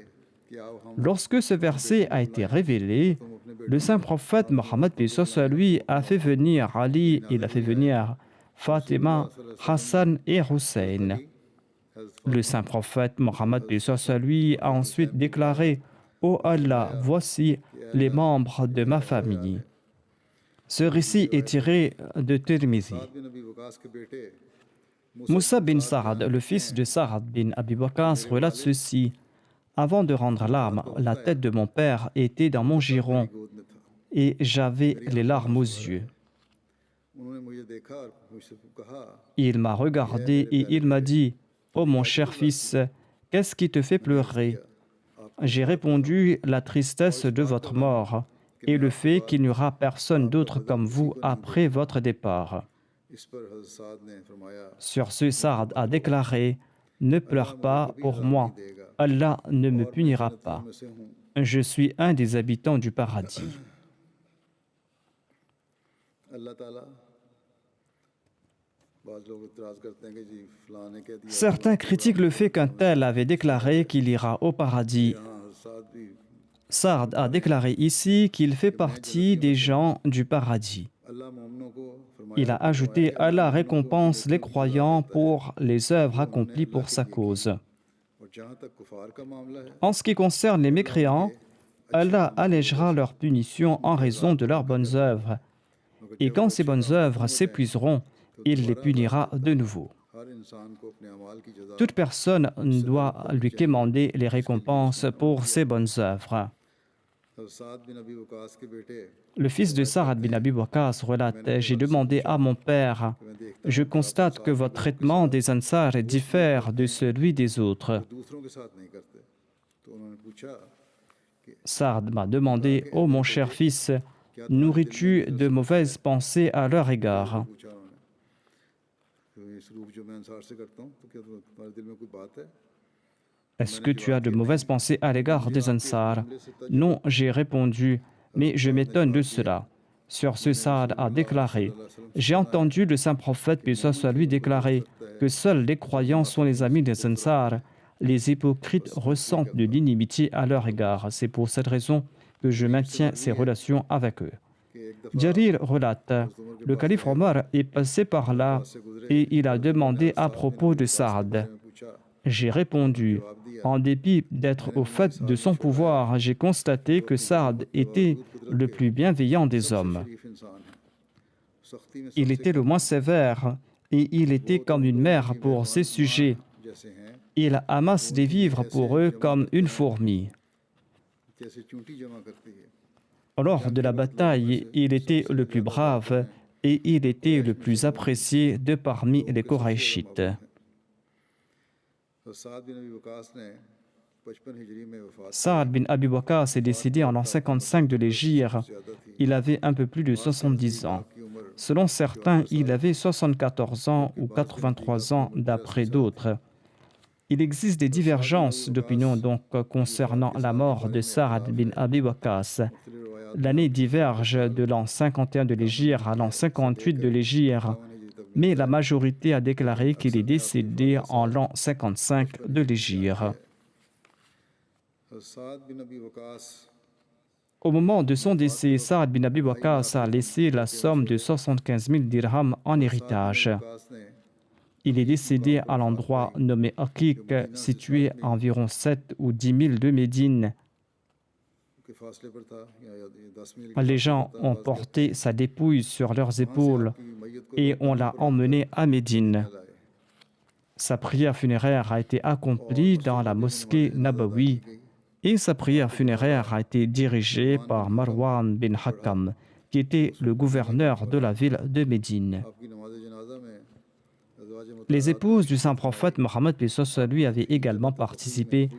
Lorsque ce verset a été révélé, le saint prophète Mohammed paix soit lui a fait venir Ali, il a fait venir Fatima, Hassan et Hussein. Le saint prophète Mohammed paix soit lui a ensuite déclaré: Ô Allah, voici les membres de ma famille. Ce récit est tiré de Tirmizi. Moussa bin Saad, le fils de Saad bin Abi Waqqas, relate ceci: Avant de rendre l'arme, la tête de mon père était dans mon giron et j'avais les larmes aux yeux. Il m'a regardé et il m'a dit: Ô mon cher fils, qu'est-ce qui te fait pleurer? J'ai répondu: La tristesse de votre mort et le fait qu'il n'y aura personne d'autre comme vous après votre départ. Sur ce, Saad a déclaré: Ne pleure pas pour moi, Allah ne me punira pas. Je suis un des habitants du paradis. Certains critiquent le fait qu'un tel avait déclaré qu'il ira au paradis. Saad a déclaré ici qu'il fait partie des gens du paradis. Il a ajouté: Allah récompense les croyants pour les œuvres accomplies pour sa cause. En ce qui concerne les mécréants, Allah allégera leur punition en raison de leurs bonnes œuvres. Et quand ces bonnes œuvres s'épuiseront, il les punira de nouveau. Toute personne doit lui quémander les récompenses pour ses bonnes œuvres. Le fils de Saad bin Abi Waqqas relate: J'ai demandé à mon père: Je constate que votre traitement des Ansar diffère de celui des autres. Saad m'a demandé: Ô mon cher fils, nourris-tu de mauvaises pensées à leur égard? Est-ce que tu as de mauvaises pensées à l'égard des Ansar? Non, j'ai répondu, mais je m'étonne de cela. Sur ce, Saad a déclaré: J'ai entendu le saint prophète, paix soit lui, déclarer que seuls les croyants sont les amis des Ansar. Les hypocrites ressentent de l'inimitié à leur égard. C'est pour cette raison que je maintiens ces relations avec eux. Jarir relate: Le calife Omar est passé par là et il a demandé à propos de Saad. J'ai répondu: En dépit d'être au fait de son pouvoir, j'ai constaté que Saad était le plus bienveillant des hommes. Il était le moins sévère et il était comme une mère pour ses sujets. Il amasse des vivres pour eux comme une fourmi. Lors de la bataille, il était le plus brave et il était le plus apprécié de parmi les Koraïchites. 55 हिजरी में वफात Saad bin Abi Waqqas est décédé en l'an 55 de l'Hégire. ज़्यादा थी। Il avait un peu plus de 70 ans. की उम्र Selon certains, il avait 74 ans ou 83 ans d'après d'autres. Il existe des divergences d'opinion donc concernant la mort de Saad bin Abi Waqqas. मुख्तलिफ रवायात L'année diverge de l'an 51 de l'Hégire à l'an 58 de l'Hégire, 51 हिजरी तक mais la majorité a déclaré qu'il est décédé en l'an 55 de l'Hégire. Saad bin Abi Waqas Au moment de son décès, Saad bin Abi Waqqas a laissé la somme de 75 000 dirhams en héritage. Waqas ने Il est décédé à l'endroit nommé Aqiq, situé à environ 7 ou 10 000 de Médine. के फासले पर था या 10 मील Les gens ont porté sa dépouille sur leurs épaules की मैयत को et on l'a emmené à Médine. लाए। Sa prière funéraire a été accomplie dans la mosquée Nabawi et sa prière funéraire a été dirigée par Marwan bin Hakam, qui était le gouverneur de la ville de Médine. आपकी नमाज जनाजा में अज़वाज Les épouses du saint prophète Mohammed paix soit sur lui avaient également participé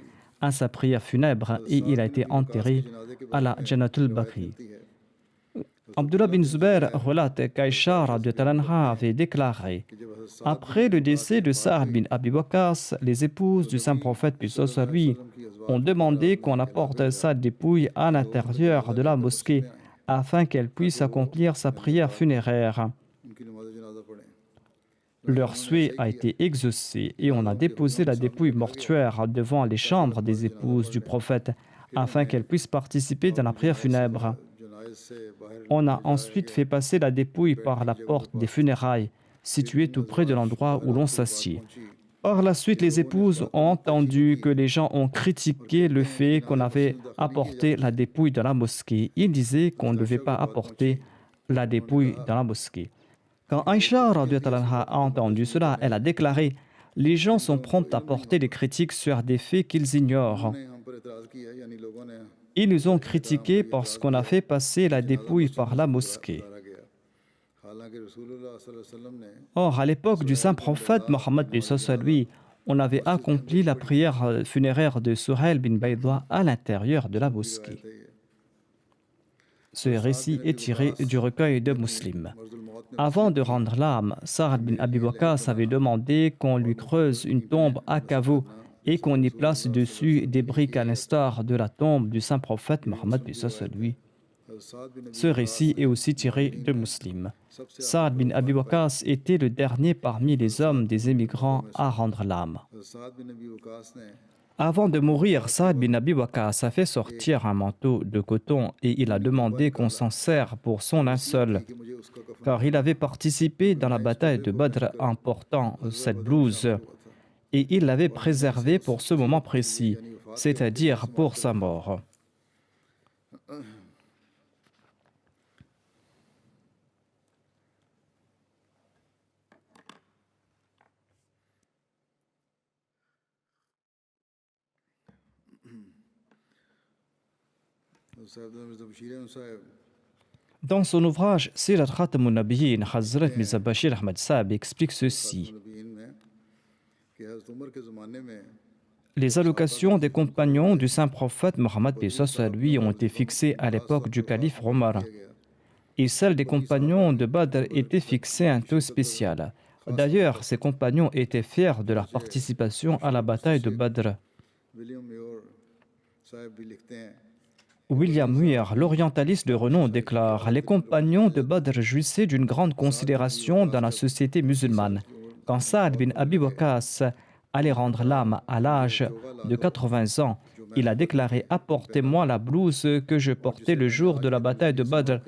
à sa prière funèbre et il a été enterré à la Jannatul Baqi. Abdullah bin Zubair relate qu'Aïcha radhiyallahu anha avait déclaré: après le décès de Saad bin Abi Waqqas, les épouses du saint prophète paix soit sur lui ont demandé qu'on apporte sa dépouille à l'intérieur de la mosquée afin qu'elle puisse accomplir sa prière funéraire. उनकी नमाज जनाजा पढ़ें। Leur souhait a été exaucé et on a déposé la dépouille mortuaire devant les chambres des épouses du prophète afin qu'elles puissent participer dans la prière funèbre. जनाइज से बाहर On a ensuite fait passer la dépouille par la porte des funérailles, située tout près de l'endroit où l'on s'assied. Par la suite, les épouses ont entendu que les gens ont critiqué le fait qu'on avait apporté la dépouille dans la mosquée. Ils disaient qu'on ne devait pas apporter la dépouille dans la mosquée. Quand Aïcha radhiyallahu anha a entendu cela, elle a déclaré: les gens sont prompts à porter des critiques sur des faits qu'ils ignorent. ने हम पर एतराज़ किया है, यानी लोगों ने Ils nous ont critiqués parce qu'on a fait passer la dépouille par la mosquée. उतारा गया। हालांकि रसूलुल्लाह सल्लल्लाहु अलैहि वसल्लम ने Or, à l'époque du saint prophète Mohammed paix soit sur lui, on avait accompli la prière funéraire de Suhail bin Bayda à l'intérieur de la mosquée. Ce récit est tiré du recueil de Muslim. Avant de rendre l'âme, Saad bin Abi Waqqas avait demandé qu'on lui creuse une tombe à caveau et qu'on y place dessus des briques à l'instar de la tombe du saint prophète Mohammed paix soit sur lui. Saad bin Ce récit est aussi tiré de Muslim. Saad bin Abi Waqqas était le dernier parmi les hommes des émigrants à rendre l'âme. साद बिन अबी वकास ने Avant de mourir, Saad bin Abi Waqqas a fait sortir un manteau de coton et il a demandé qu'on s'en sert pour son linceul, कि मुझे उसका कफन car il avait participé dans la bataille de Badr en portant cette blouse et il l'avait préservée pour ce moment précis, c'est-à-dire pour sa mort. साहब मिर्ज़ा बशीर अहमद साहब Dans son ouvrage Sirat Khatamun Nabiyyin, Hazrat Mirza Bashir Ahmad Saab explique ceci. नबीन में कि हज़रत उमर के ज़माने में Les allocations des compagnons du saint prophète Mohammed paix soit sur lui ont été fixées à l'époque du calife Omar. Et celles des compagnons de Badr étaient fixées un taux spécial. D'ailleurs, ces compagnons étaient fiers de leur participation à la bataille de Badr. William more साहब भी लिखते हैं William Muir, l'orientaliste de renom, déclare: les compagnons de Badr jouissaient d'une grande considération dans la société musulmane. Quand Saad bin Abi Waqqas allait rendre l'âme à l'âge de 80 ans, il a déclaré: apportez-moi la blouse que je portais le jour de la bataille de Badr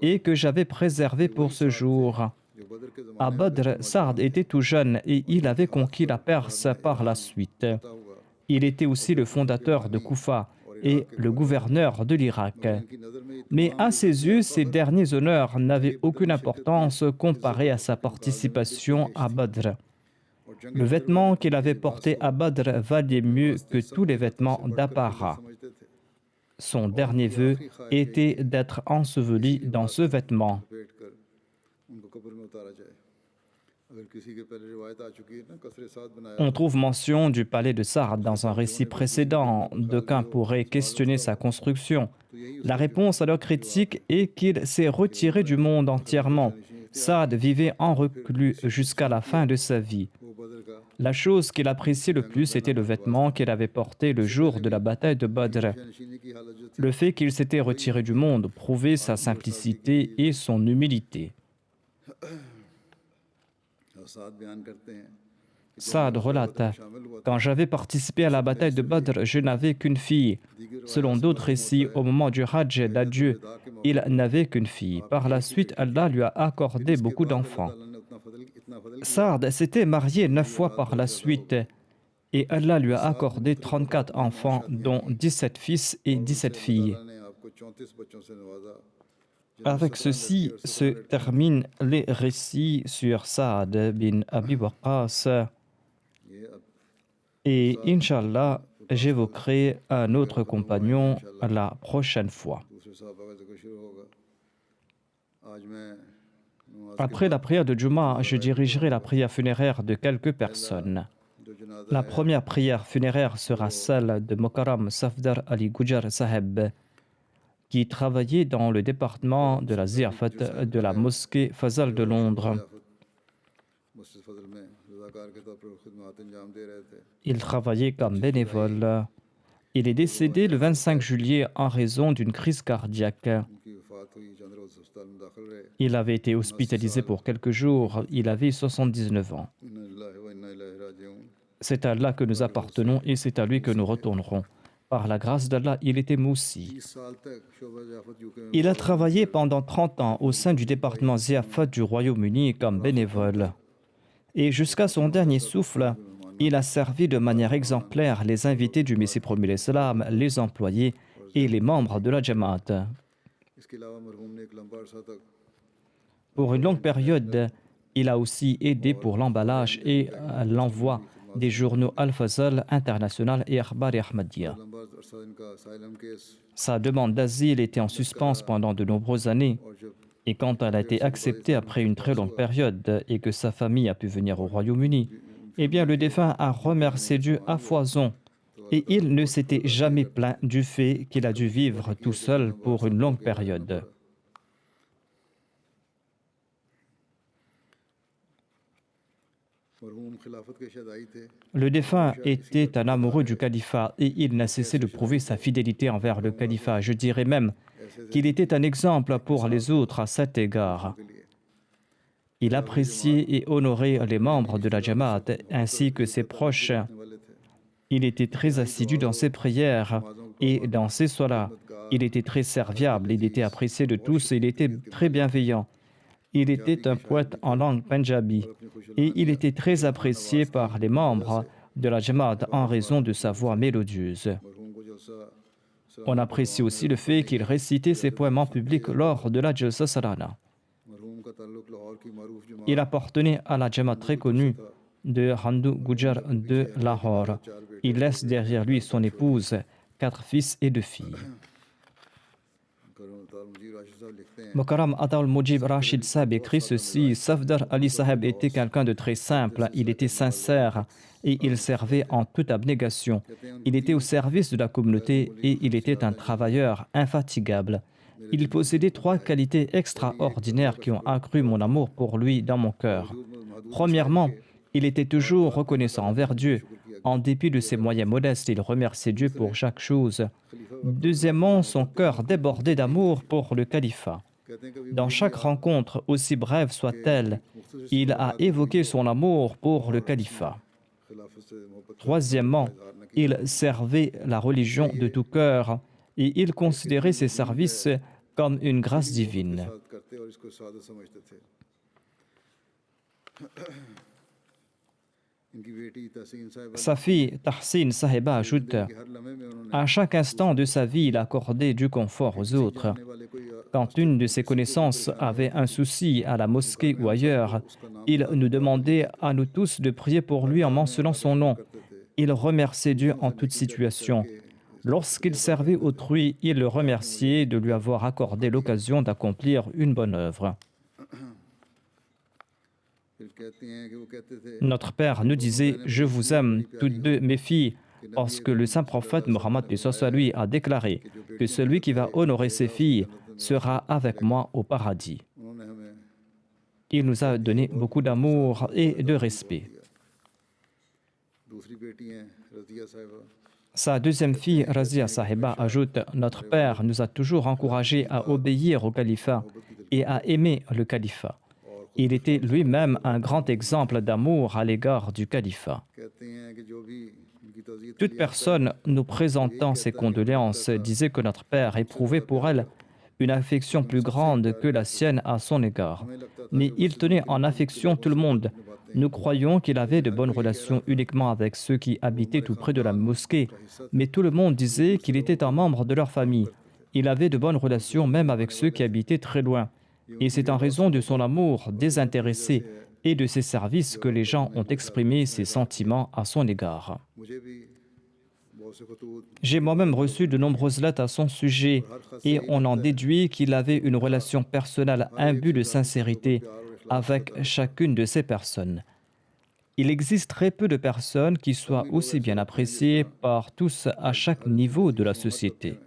et que j'avais préservée pour ce jour. जो बदर के ज़माने À Badr, Saad était tout jeune et il avait conquis la Perse par la suite. में हुआ Il était aussi le fondateur de Koufa et le gouverneur de l'Irak. की नज़र में Mais à ses yeux, ces derniers honneurs n'avaient aucune importance comparés à sa participation à Badr. Le vêtement qu'il avait porté à Badr valait mieux que tous les vêtements d'apparat. समझते थे Son dernier vœu était d'être enseveli dans ce vêtement. बैठ कर उनको कब्र में उतारा जाए अगर किसी के पहले रिवायत आ चुकी है ना कसरे साथ बनाया On trouve mention du palais de Saad dans un récit précédent. D'aucuns pourraient questionner sa construction. La réponse à leur critique est qu'il s'est retiré du monde entièrement. Saad vivait en reclus jusqu'à la fin de sa vie. वो बदर का La chose qu'il appréciait le plus était le vêtement qu'il avait porté le jour de la bataille de Badr. नशीनी की हालत जो थी Le fait qu'il s'était retiré du monde prouvait sa simplicité et son humilité. और साथ बयान करते हैं Saad relate: Quand j'avais participé à la bataille de Badr, je n'avais qu'une fille. Selon d'autres récits, au moment du Hajj d'adieu, il n'avait qu'une fille. Par la suite, Allah lui a accordé beaucoup d'enfants. अल्लाह ने इतना फजल Saad s'était marié 9 fois par la suite et Allah lui a accordé 34 enfants, dont 17 fils et 17 filles. अल्लाह ने आपको 34 बच्चों से नवाजा Avec ceci se terminent les récits sur Saad bin Abi Waqqas. ये अब Et Inch'Allah, j'évoquerai un autre compagnon la prochaine fois. दूसरे साहबा का जिक्र शुरू होगा आज मैं नमाज Après la prière de Juma, je dirigerai la prière funéraire de quelques personnes. जो जनाजा La première prière funéraire sera celle de Mokaram Safdar Ali Gujar Saheb, qui travaillait dans le département de la Ziyafat de la mosquée Fazal de Londres. मस्जिद फजल में रज़ाकार के तौर पर खिदमत अंजाम दे रहे थे Il travaillait comme bénévole. Il est décédé le 25 juillet en raison d'une crise cardiaque. उनकी वफात हुई चंद रोज अस्पताल में दाखिल रहे Il avait été hospitalisé pour quelques jours. Il avait 79 ans. इन्ना लिल्लाहि व इन्ना इलैहि राजिऊन C'est à Allah que nous appartenons et c'est à lui que nous retournerons. Par la grâce d'Allah, il était moussi. 30 साल तक शोबा ज़ियाफत यूके में Il a travaillé pendant 30 ans au sein du département Ziyafat du Royaume-Uni comme bénévole. Et jusqu'à son dernier souffle, il a servi de manière exemplaire les invités du Messie premier l'Islam, les employés et les membres de la Jamaat. इसके अलावा मरहूम ने एक लंबा अरसा तक Pour une longue période, il a aussi aidé pour l'emballage et l'envoi des journaux Al-Fazal International et Akhbar Ahmadiyya. लंबा अरसा इनका xylem case Sa demande d'asile était en suspens pendant de nombreuses années. और जब Et quand elle a été acceptée après une très longue période et que sa famille a pu venir au Royaume-Uni, eh bien le défunt a remercié Dieu à foison et il ne s'était jamais plaint du fait qu'il a dû vivre tout seul pour une longue période. मरहूम खिलाफत के शदाई थे Le défunt était un amoureux du califat et il n'a cessé de prouver sa fidélité envers le califat. Je dirais même qu'il était un exemple pour les autres à cet égard. के लिए Il appréciait et honorait les membres de la Jamaat ainsi que ses proches. वाले थे Il était très assidu dans ses prières et dans ses solas. Il était très serviable, il était apprécié de tous et il était très bienveillant. Il était un poète en langue punjabi et il était très apprécié par les membres de la Jamaat en raison de sa voix mélodieuse. मरहूम को जलसा On apprécie aussi le fait qu'il récitait ses poèmes en public lors de la Jalsa Salana. मरहूम का ताल्लुक लाहौर की मारूफ जमात Il appartenait à la Jamaat très connue de Handu Gujar de Lahore. Il laisse derrière lui son épouse, 4 fils et 2 filles. करो ताल मुजीब राशिद साहब लिखते हैं Mokaram Ataul Mujib Rashid Saheb écrit ceci: Safdar Ali Saheb était quelqu'un de très simple, il était sincère et il servait en toute abnégation. Il était au service de la communauté et il était un travailleur infatigable. Il possédait 3 qualités extraordinaires qui ont accru mon amour pour lui dans mon cœur. Premièrement, il était toujours reconnaissant envers Dieu. En dépit de ses moyens modestes, il remerciait Dieu pour chaque chose. Deuxièmement, son cœur débordait d'amour pour le califat. कहते हैं कभी Dans chaque rencontre, aussi brève soit-elle, il a évoqué son amour pour le califat. खिलाफत से मोहब्बत Troisièmement, il servait la religion de tout cœur et il considérait ses services comme une grâce divine. साथ करते और इसको सादा समझते थे इनकी बेटी तहसीन साहिबा Sa fille Tahsin Sahiba ajoute: कि हर लम्हे में उन्होंने À chaque instant de sa vie, il accordait du confort aux autres. आने वाले कोई Quand une de ses connaissances avait un souci à la mosquée ou ailleurs, il nous demandait à nous tous de prier pour lui en mentionnant son nom. Il remerciait Dieu en toute situation. Lorsqu'il servait autrui, il le remerciait de lui avoir accordé l'occasion d'accomplir une bonne œuvre. फिर कहती हैं कि वो कहते थे Notre père nous disait, je vous aime, toutes deux mes filles, parce que le saint prophète Mohammed paix soit lui a déclaré que celui qui va honorer ses filles sera avec moi au paradis. उन्होंने हमें Il nous a donné beaucoup d'amour et de respect. दूसरी बेटी हैं रजिया साहिबा Sa deuxième fille, Razia Sahiba, ajoute, notre père nous a toujours encouragés à obéir au califat et à aimer le califat. Il était lui-même un grand exemple d'amour à l'égard du califat. कहते हैं कि जो भी उनकी तज़ीयत Toute personne nous présentant ses condoléances disait que notre père éprouvait pour elle une affection plus grande que la sienne à son égard. Mais il tenait en affection tout le monde. Nous croyons qu'il avait de bonnes relations uniquement avec ceux qui habitaient tout près de la mosquée, mais tout le monde disait qu'il était un membre de leur famille. Il avait de bonnes relations même avec ceux qui habitaient très loin. Et c'est en raison de son amour désintéressé et de ses services que les gens ont exprimé ses sentiments à son égard. मुझे भी बहुत से खतूत J'ai moi-même reçu de nombreuses lettres à son sujet et on en déduit qu'il avait une relation personnelle imbue de sincérité avec chacune de ces personnes. Il existe très peu de personnes qui soient aussi bien appréciées par tous à chaque niveau de la société.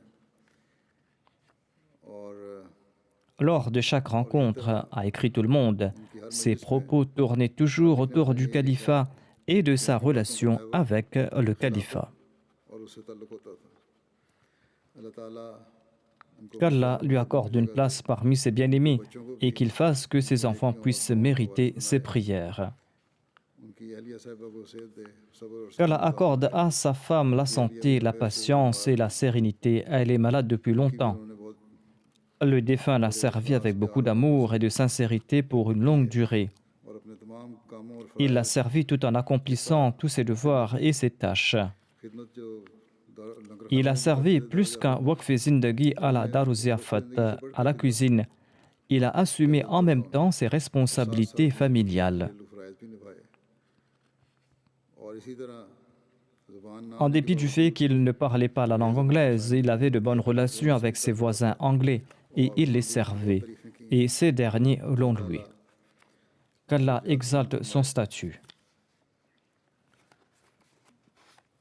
और Lors de chaque rencontre, a écrit tout le monde, ses propos tournaient toujours autour du califat et de sa relation avec le califat. और उससे ताल्लुक़ होता था अल्लाह ताला उनको Qu'Allah lui accorde une place parmi ses bien-aimés et qu'il fasse que ses enfants puissent mériter ses prières. उनकी अहलिया साहिबा को सेहत दे सब्र और Qu'Allah accorde à sa femme la santé, la patience et la sérénité. Elle est malade depuis longtemps. उन्होंने बहुत Le défunt l'a servi avec beaucoup d'amour et de sincérité pour une longue durée. और अपने तमाम कामों और Il l'a servi tout en accomplissant tous ses devoirs et ses tâches. खिदमत जो लंगर Il a servi plus qu'un waqf zindagi à la daruziafat, à la cuisine. Il a assumé en même temps ses responsabilités familiales. फ़राइज़ भी निभाए और इसी तरह ज़ुबान ना En dépit du fait qu'il ne parlait pas la langue anglaise, il avait de bonnes relations avec ses voisins anglais et il les servait. Et ces derniers l'ont loué. Qu'Allah exalte son statut.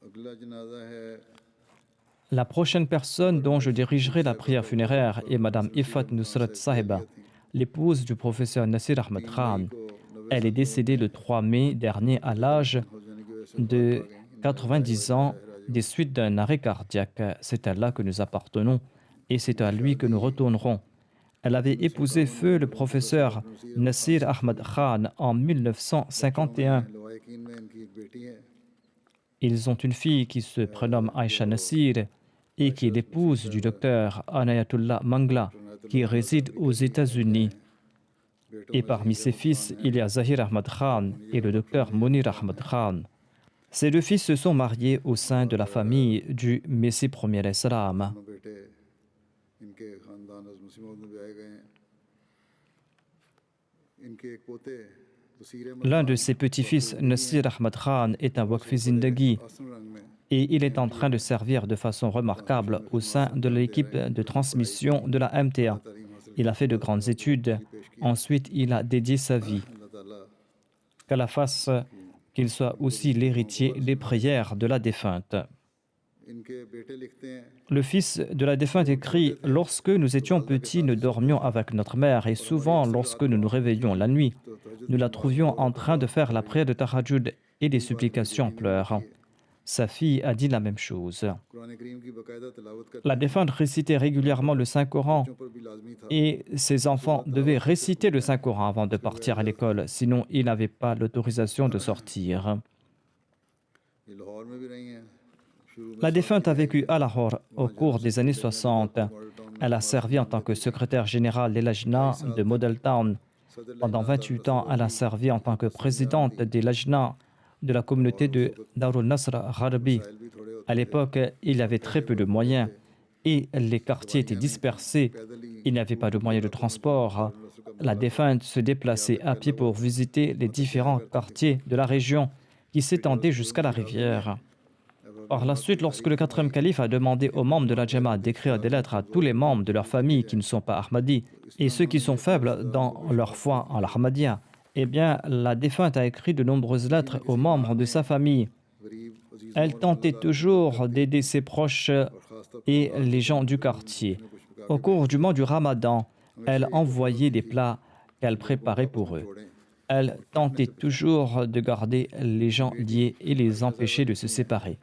अगला जनाजा है La prochaine personne dont je dirigerai la prière funéraire est Madame Ifat Nusrat Sahiba, l'épouse du professeur Nasir Ahmed Khan. Elle est décédée le 3 mai dernier à l'âge de 90 ans des suites d'un arrêt cardiaque. C'est à Allah que nous appartenons et c'est à lui que nous retournerons. Elle avait épousé feu le professeur Nasir Ahmed Khan en 1951. लवाकिन में इनकी एक बेटी है Ils ont une fille qui se prénomme Aisha Nasir et qui est l'épouse du docteur Anayatullah Mangla qui réside aux États-Unis. Et parmi ses fils, il y a Zahir Ahmad Khan et le docteur Munir Ahmad Khan. Ces deux fils se sont mariés au sein de la famille du Messie premier Islam. दोनों बेटे इनके खानदान हज़रत मसीह मौऊद में भी आए गए हैं इनके एक पोते बसीर Ahmad L'un de ses petits-fils, Nasir Ahmad Khan, est un waqf zindagi Assam रंग में et il est en train de servir de façon remarquable au sein de l'équipe de transmission de la MTA. Il a fait de grandes études. Ensuite, il a dédié sa vie. अल्लाह ताला Qu'Allah fasse qu'il soit aussi l'héritier des prières de la défunte. इनके बेटे लिखते हैं Le fils de la défunte écrit « Lorsque nous étions petits, nous dormions avec notre mère et souvent, lorsque nous nous réveillions la nuit, nous la trouvions en train de faire la prière de Tahajjud et des supplications en pleurs. » Sa fille a dit la même chose. Quran करीम की बाकायदा तिलावत करते La défunte récitait régulièrement le Saint-Coran पर भी लाजमी था et ses enfants devaient réciter le Saint-Coran avant de partir à l'école, sinon ils n'avaient pas l'autorisation de sortir. ये लाहौर में भी रही हैं शुरू में La défunte a vécu à Lahore au cours des années 60. Elle a servi en tant que secrétaire générale des Lajna de Model Town. Pendant 28 ans, elle a servi en tant que présidente des Lajna de la communauté de Darul Nasr Gharbi. भी थोड़े À l'époque, il y avait très peu de moyens et les quartiers étaient dispersés. Il n'y avait pas de moyens de transport. La défunte se déplaçait à pied pour visiter les différents quartiers de la région qui s'étendaient jusqu'à la rivière. Par la suite, lorsque le quatrième calife a demandé aux membres de la Jamaat d'écrire des lettres à tous les membres de leur famille qui ne sont pas Ahmadis et ceux qui sont faibles dans leur foi en l'Ahmadiyya, Eh bien, la défunte a écrit de nombreuses lettres aux membres de sa famille. Elle tentait toujours d'aider ses proches et les gens du quartier. Au cours du mois du Ramadan, elle envoyait des plats qu'elle préparait pour eux. Elle tentait toujours de garder les gens liés et les empêcher de se séparer.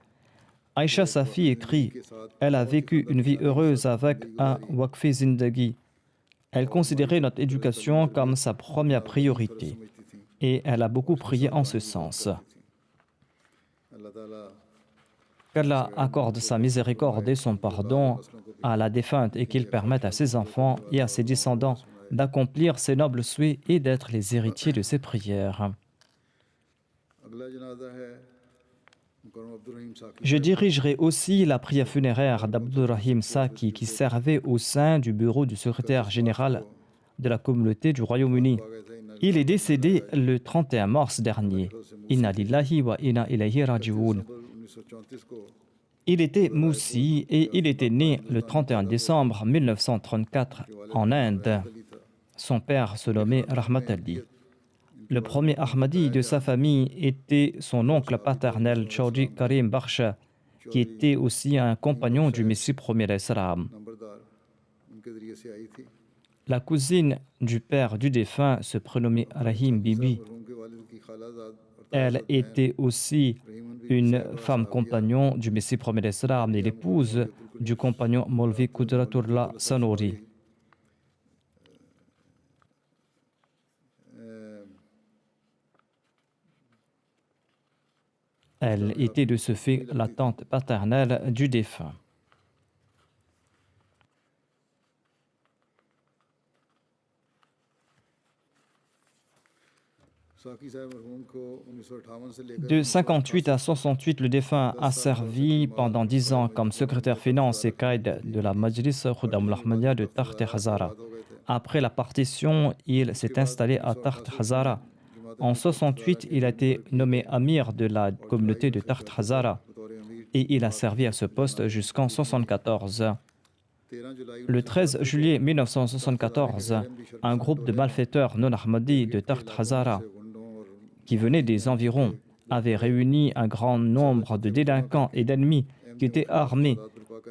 Aïcha Safi écrit « Elle a vécu une vie heureuse avec un Waqfi Zindagi. Elle considérait notre éducation comme sa première priorité et elle a beaucoup prié en ce sens. Qu'Allah accorde sa miséricorde et son pardon à la défunte et qu'il permette à ses enfants et à ses descendants d'accomplir ses nobles souhaits et d'être les héritiers de ses prières. Je dirigerai aussi la prière funéraire d'Abdurrahim Saki qui servait au sein du bureau du secrétaire général de la communauté du Royaume-Uni. Il est décédé le 31 mars dernier. Inna lillahi wa inna ilayhi raji'un. Il était moussi et il était né le 31 décembre 1934 en Inde. Son père se nommait Rahmat Ali. Le premier Ahmadi de sa famille était son oncle paternel Chaudhry Karim Bakhsh, qui était aussi un compagnon du Messie premier d'Islam. La cousine du père du défunt se prénommait Rahim Bibi. Elle était aussi une femme compagnon du Messie premier d'Islam et l'épouse du compagnon Maulvi Qudratullah Sanouri. Elle était de ce fait la tante paternelle du défunt. De 1958 à 1968, le défunt a servi pendant 10 ans comme secrétaire finance et caïd de la Majlis Khudam al-Ahmadiyya de Takht Hazara. Après la partition, il s'est installé à Takht Hazara. En 1968, il a été nommé amir de la communauté de Takht Hazara et il a servi à ce poste jusqu'en 1974. Le 13 juillet 1974, un groupe de malfaiteurs non-ahmadis de Takht Hazara qui venaient des environs avait réuni un grand nombre de délinquants et d'ennemis qui étaient armés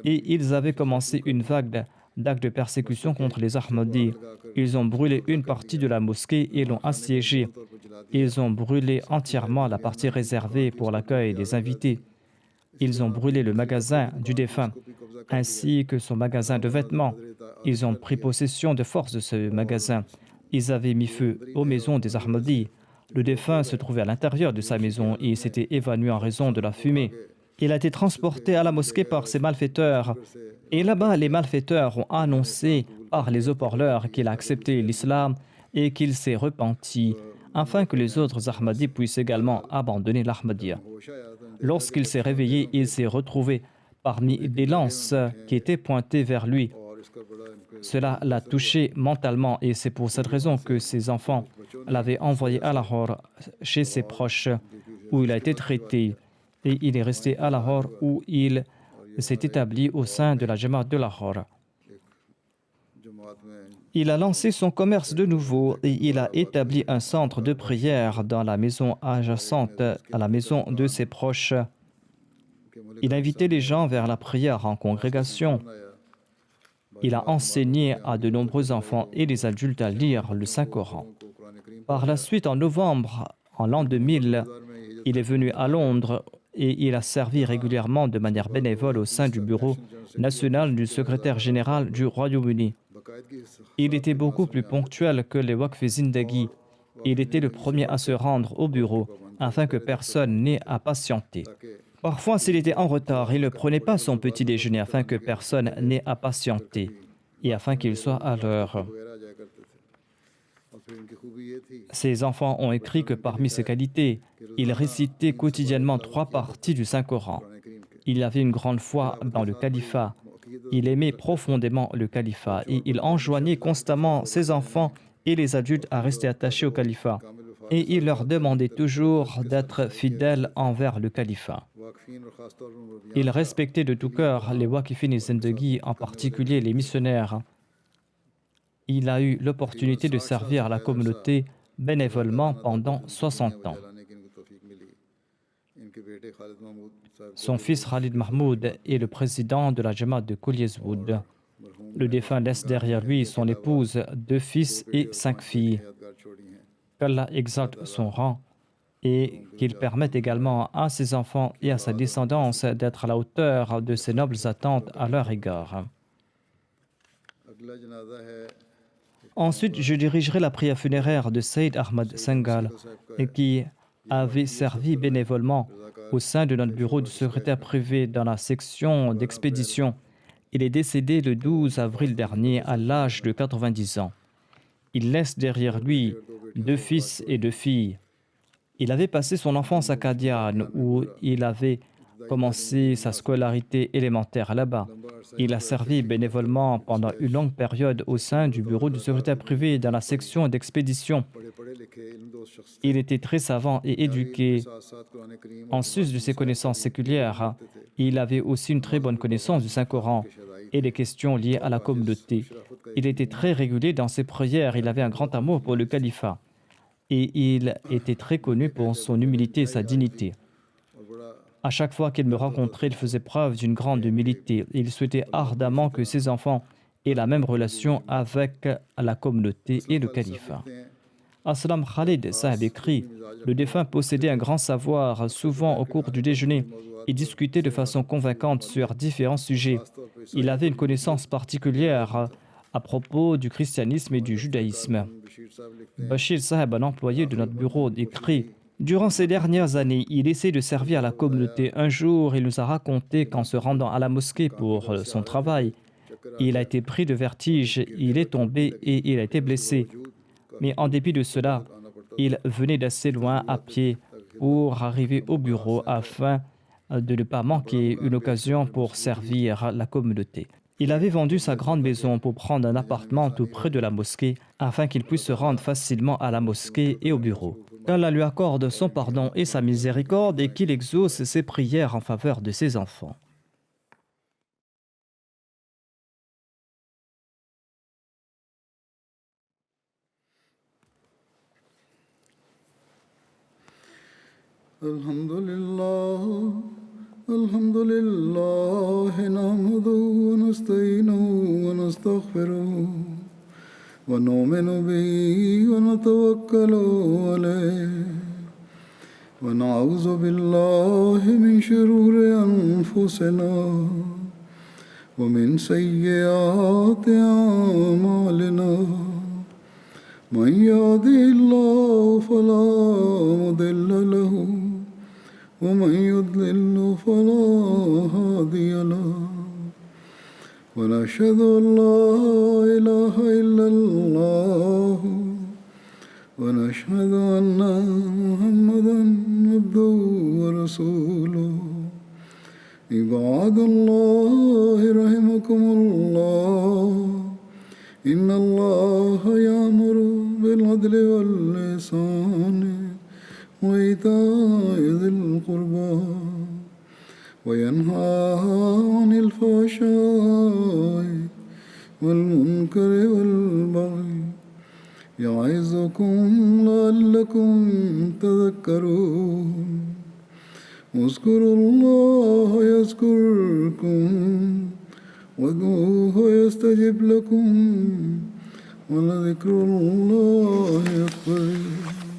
et ils avaient commencé une vague d'actes de persécution contre les Ahmadis. Ils ont brûlé une partie de la mosquée et l'ont assiégée. Ils ont brûlé entièrement la partie réservée pour l'accueil des invités. Ils ont brûlé le magasin du défunt, ainsi que son magasin de vêtements. Ils ont pris possession de force de ce magasin. Ils avaient mis feu aux maisons des Ahmadis. Le défunt se trouvait à l'intérieur de sa maison et s'était évanoui en raison de la fumée. Il a été transporté à la mosquée par ces malfaiteurs. Et là-bas, les malfaiteurs ont annoncé par les haut-parleurs qu'il a accepté l'islam et qu'il s'est repenti, afin que les autres Ahmadis puissent également abandonner l'Ahmadiyya. Lorsqu'il s'est réveillé, il s'est retrouvé parmi des lances qui étaient pointées vers lui. Cela l'a touché mentalement et c'est pour cette raison que ses enfants l'avaient envoyé à Lahore chez ses proches où il a été traité et il est resté à Lahore où il s'est établi au sein de la Jamaat de Lahore. Il a lancé son commerce de nouveau et il a établi un centre de prière dans la maison adjacente à la maison de ses proches. Il a invité les gens vers la prière en congrégation. Il a enseigné à de nombreux enfants et les adultes à lire le Saint-Coran. Par la suite, en novembre, en l'an 2000, il est venu à Londres et il a servi régulièrement de manière bénévole au sein du bureau national du secrétaire général du Royaume-Uni. Il était beaucoup plus ponctuel que les Waqfi Zindagi. Il était le premier à se rendre au bureau afin que personne n'ait à patienter. Parfois, s'il était en retard, il ne prenait pas son petit déjeuner afin que personne n'ait à patienter et afin qu'il soit à l'heure. Ses enfants ont écrit que parmi ses qualités, il récitait quotidiennement 3 parties du Saint-Coran. Il avait une grande foi dans le califat. Il aimait profondément le califat et il enjoignait constamment ses enfants et les adultes à rester attachés au califat. Et il leur demandait toujours d'être fidèles envers le califat. Il respectait de tout cœur les Waqifin et Zindagi, en particulier les missionnaires. Il a eu l'opportunité de servir la communauté bénévolement pendant 60 ans. Son fils Khalid Mahmoud est le président de la Jamaat de Kouliezoud. Le défunt laisse derrière lui son épouse, 2 fils et 5 filles. Qu'Allah exalte son rang et qu'il permette également à ses enfants et à sa descendance d'être à la hauteur de ses nobles attentes à leur égard. Ensuite, je dirigerai la prière funéraire de Saïd Ahmad Sengal, qui avait servi bénévolement au sein de notre bureau de secrétaire privé dans la section d'expédition. Il est décédé le 12 avril dernier à l'âge de 90 ans. Il laisse derrière lui 2 fils et 2 filles. Il avait passé son enfance à Qadian, où il avait commencé sa scolarité élémentaire là-bas. Il a servi bénévolement pendant une longue période au sein du bureau du secrétaire privé dans la section d'expédition. Il était très savant et éduqué. En sus de ses connaissances séculières, il avait aussi une très bonne connaissance du Saint-Coran et des questions liées à la communauté. Il était très régulier dans ses prières, il avait un grand amour pour le califat et il était très connu pour son humilité et sa dignité. À chaque fois qu'il me rencontrait, il faisait preuve d'une grande humilité. Il souhaitait ardemment que ses enfants aient la même relation avec la communauté et le califat. Aslam Khalid Saheb écrit « Le défunt possédait un grand savoir, souvent au cours du déjeuner, et discutait de façon convaincante sur différents sujets. Il avait une connaissance particulière à propos du christianisme et du judaïsme. » Bashir Saheb, un employé de notre bureau, écrit « Durant ces dernières années, il essaie de servir la communauté. Un jour, il nous a raconté qu'en se rendant à la mosquée pour son travail, il a été pris de vertige, il est tombé et il a été blessé. Mais en dépit de cela, il venait d'assez loin à pied pour arriver au bureau afin de ne pas manquer une occasion pour servir la communauté. Il avait vendu sa grande maison pour prendre un appartement tout près de la mosquée afin qu'il puisse se rendre facilement à la mosquée et au bureau. Qu'Allah lui accorde son pardon et sa miséricorde et qu'il exauce ses prières en faveur de ses enfants. Alhamdulillah, nahmaduhu wa nasta'inuhu wa nastaghfiruh. ونؤمن به ونتوكل عليه ونعوذ بالله من شرور أنفسنا ومن سيئات أعمالنا من يهده الله فلا مضل له ومن يضلل فلا هادي له ونشهد أن لا إله إلا الله ونشهد أن محمدا عبده ورسوله عباد الله رحمكم الله إن الله يأمر بالعدل والإحسان وإيتاء ذي القربى وينهى عن الفحشاء والمنكر والبغي يعظكم لعلكم تذكرون اذكروا الله يذكركم وادعوه يستجب لكم ولذكر الله أكبر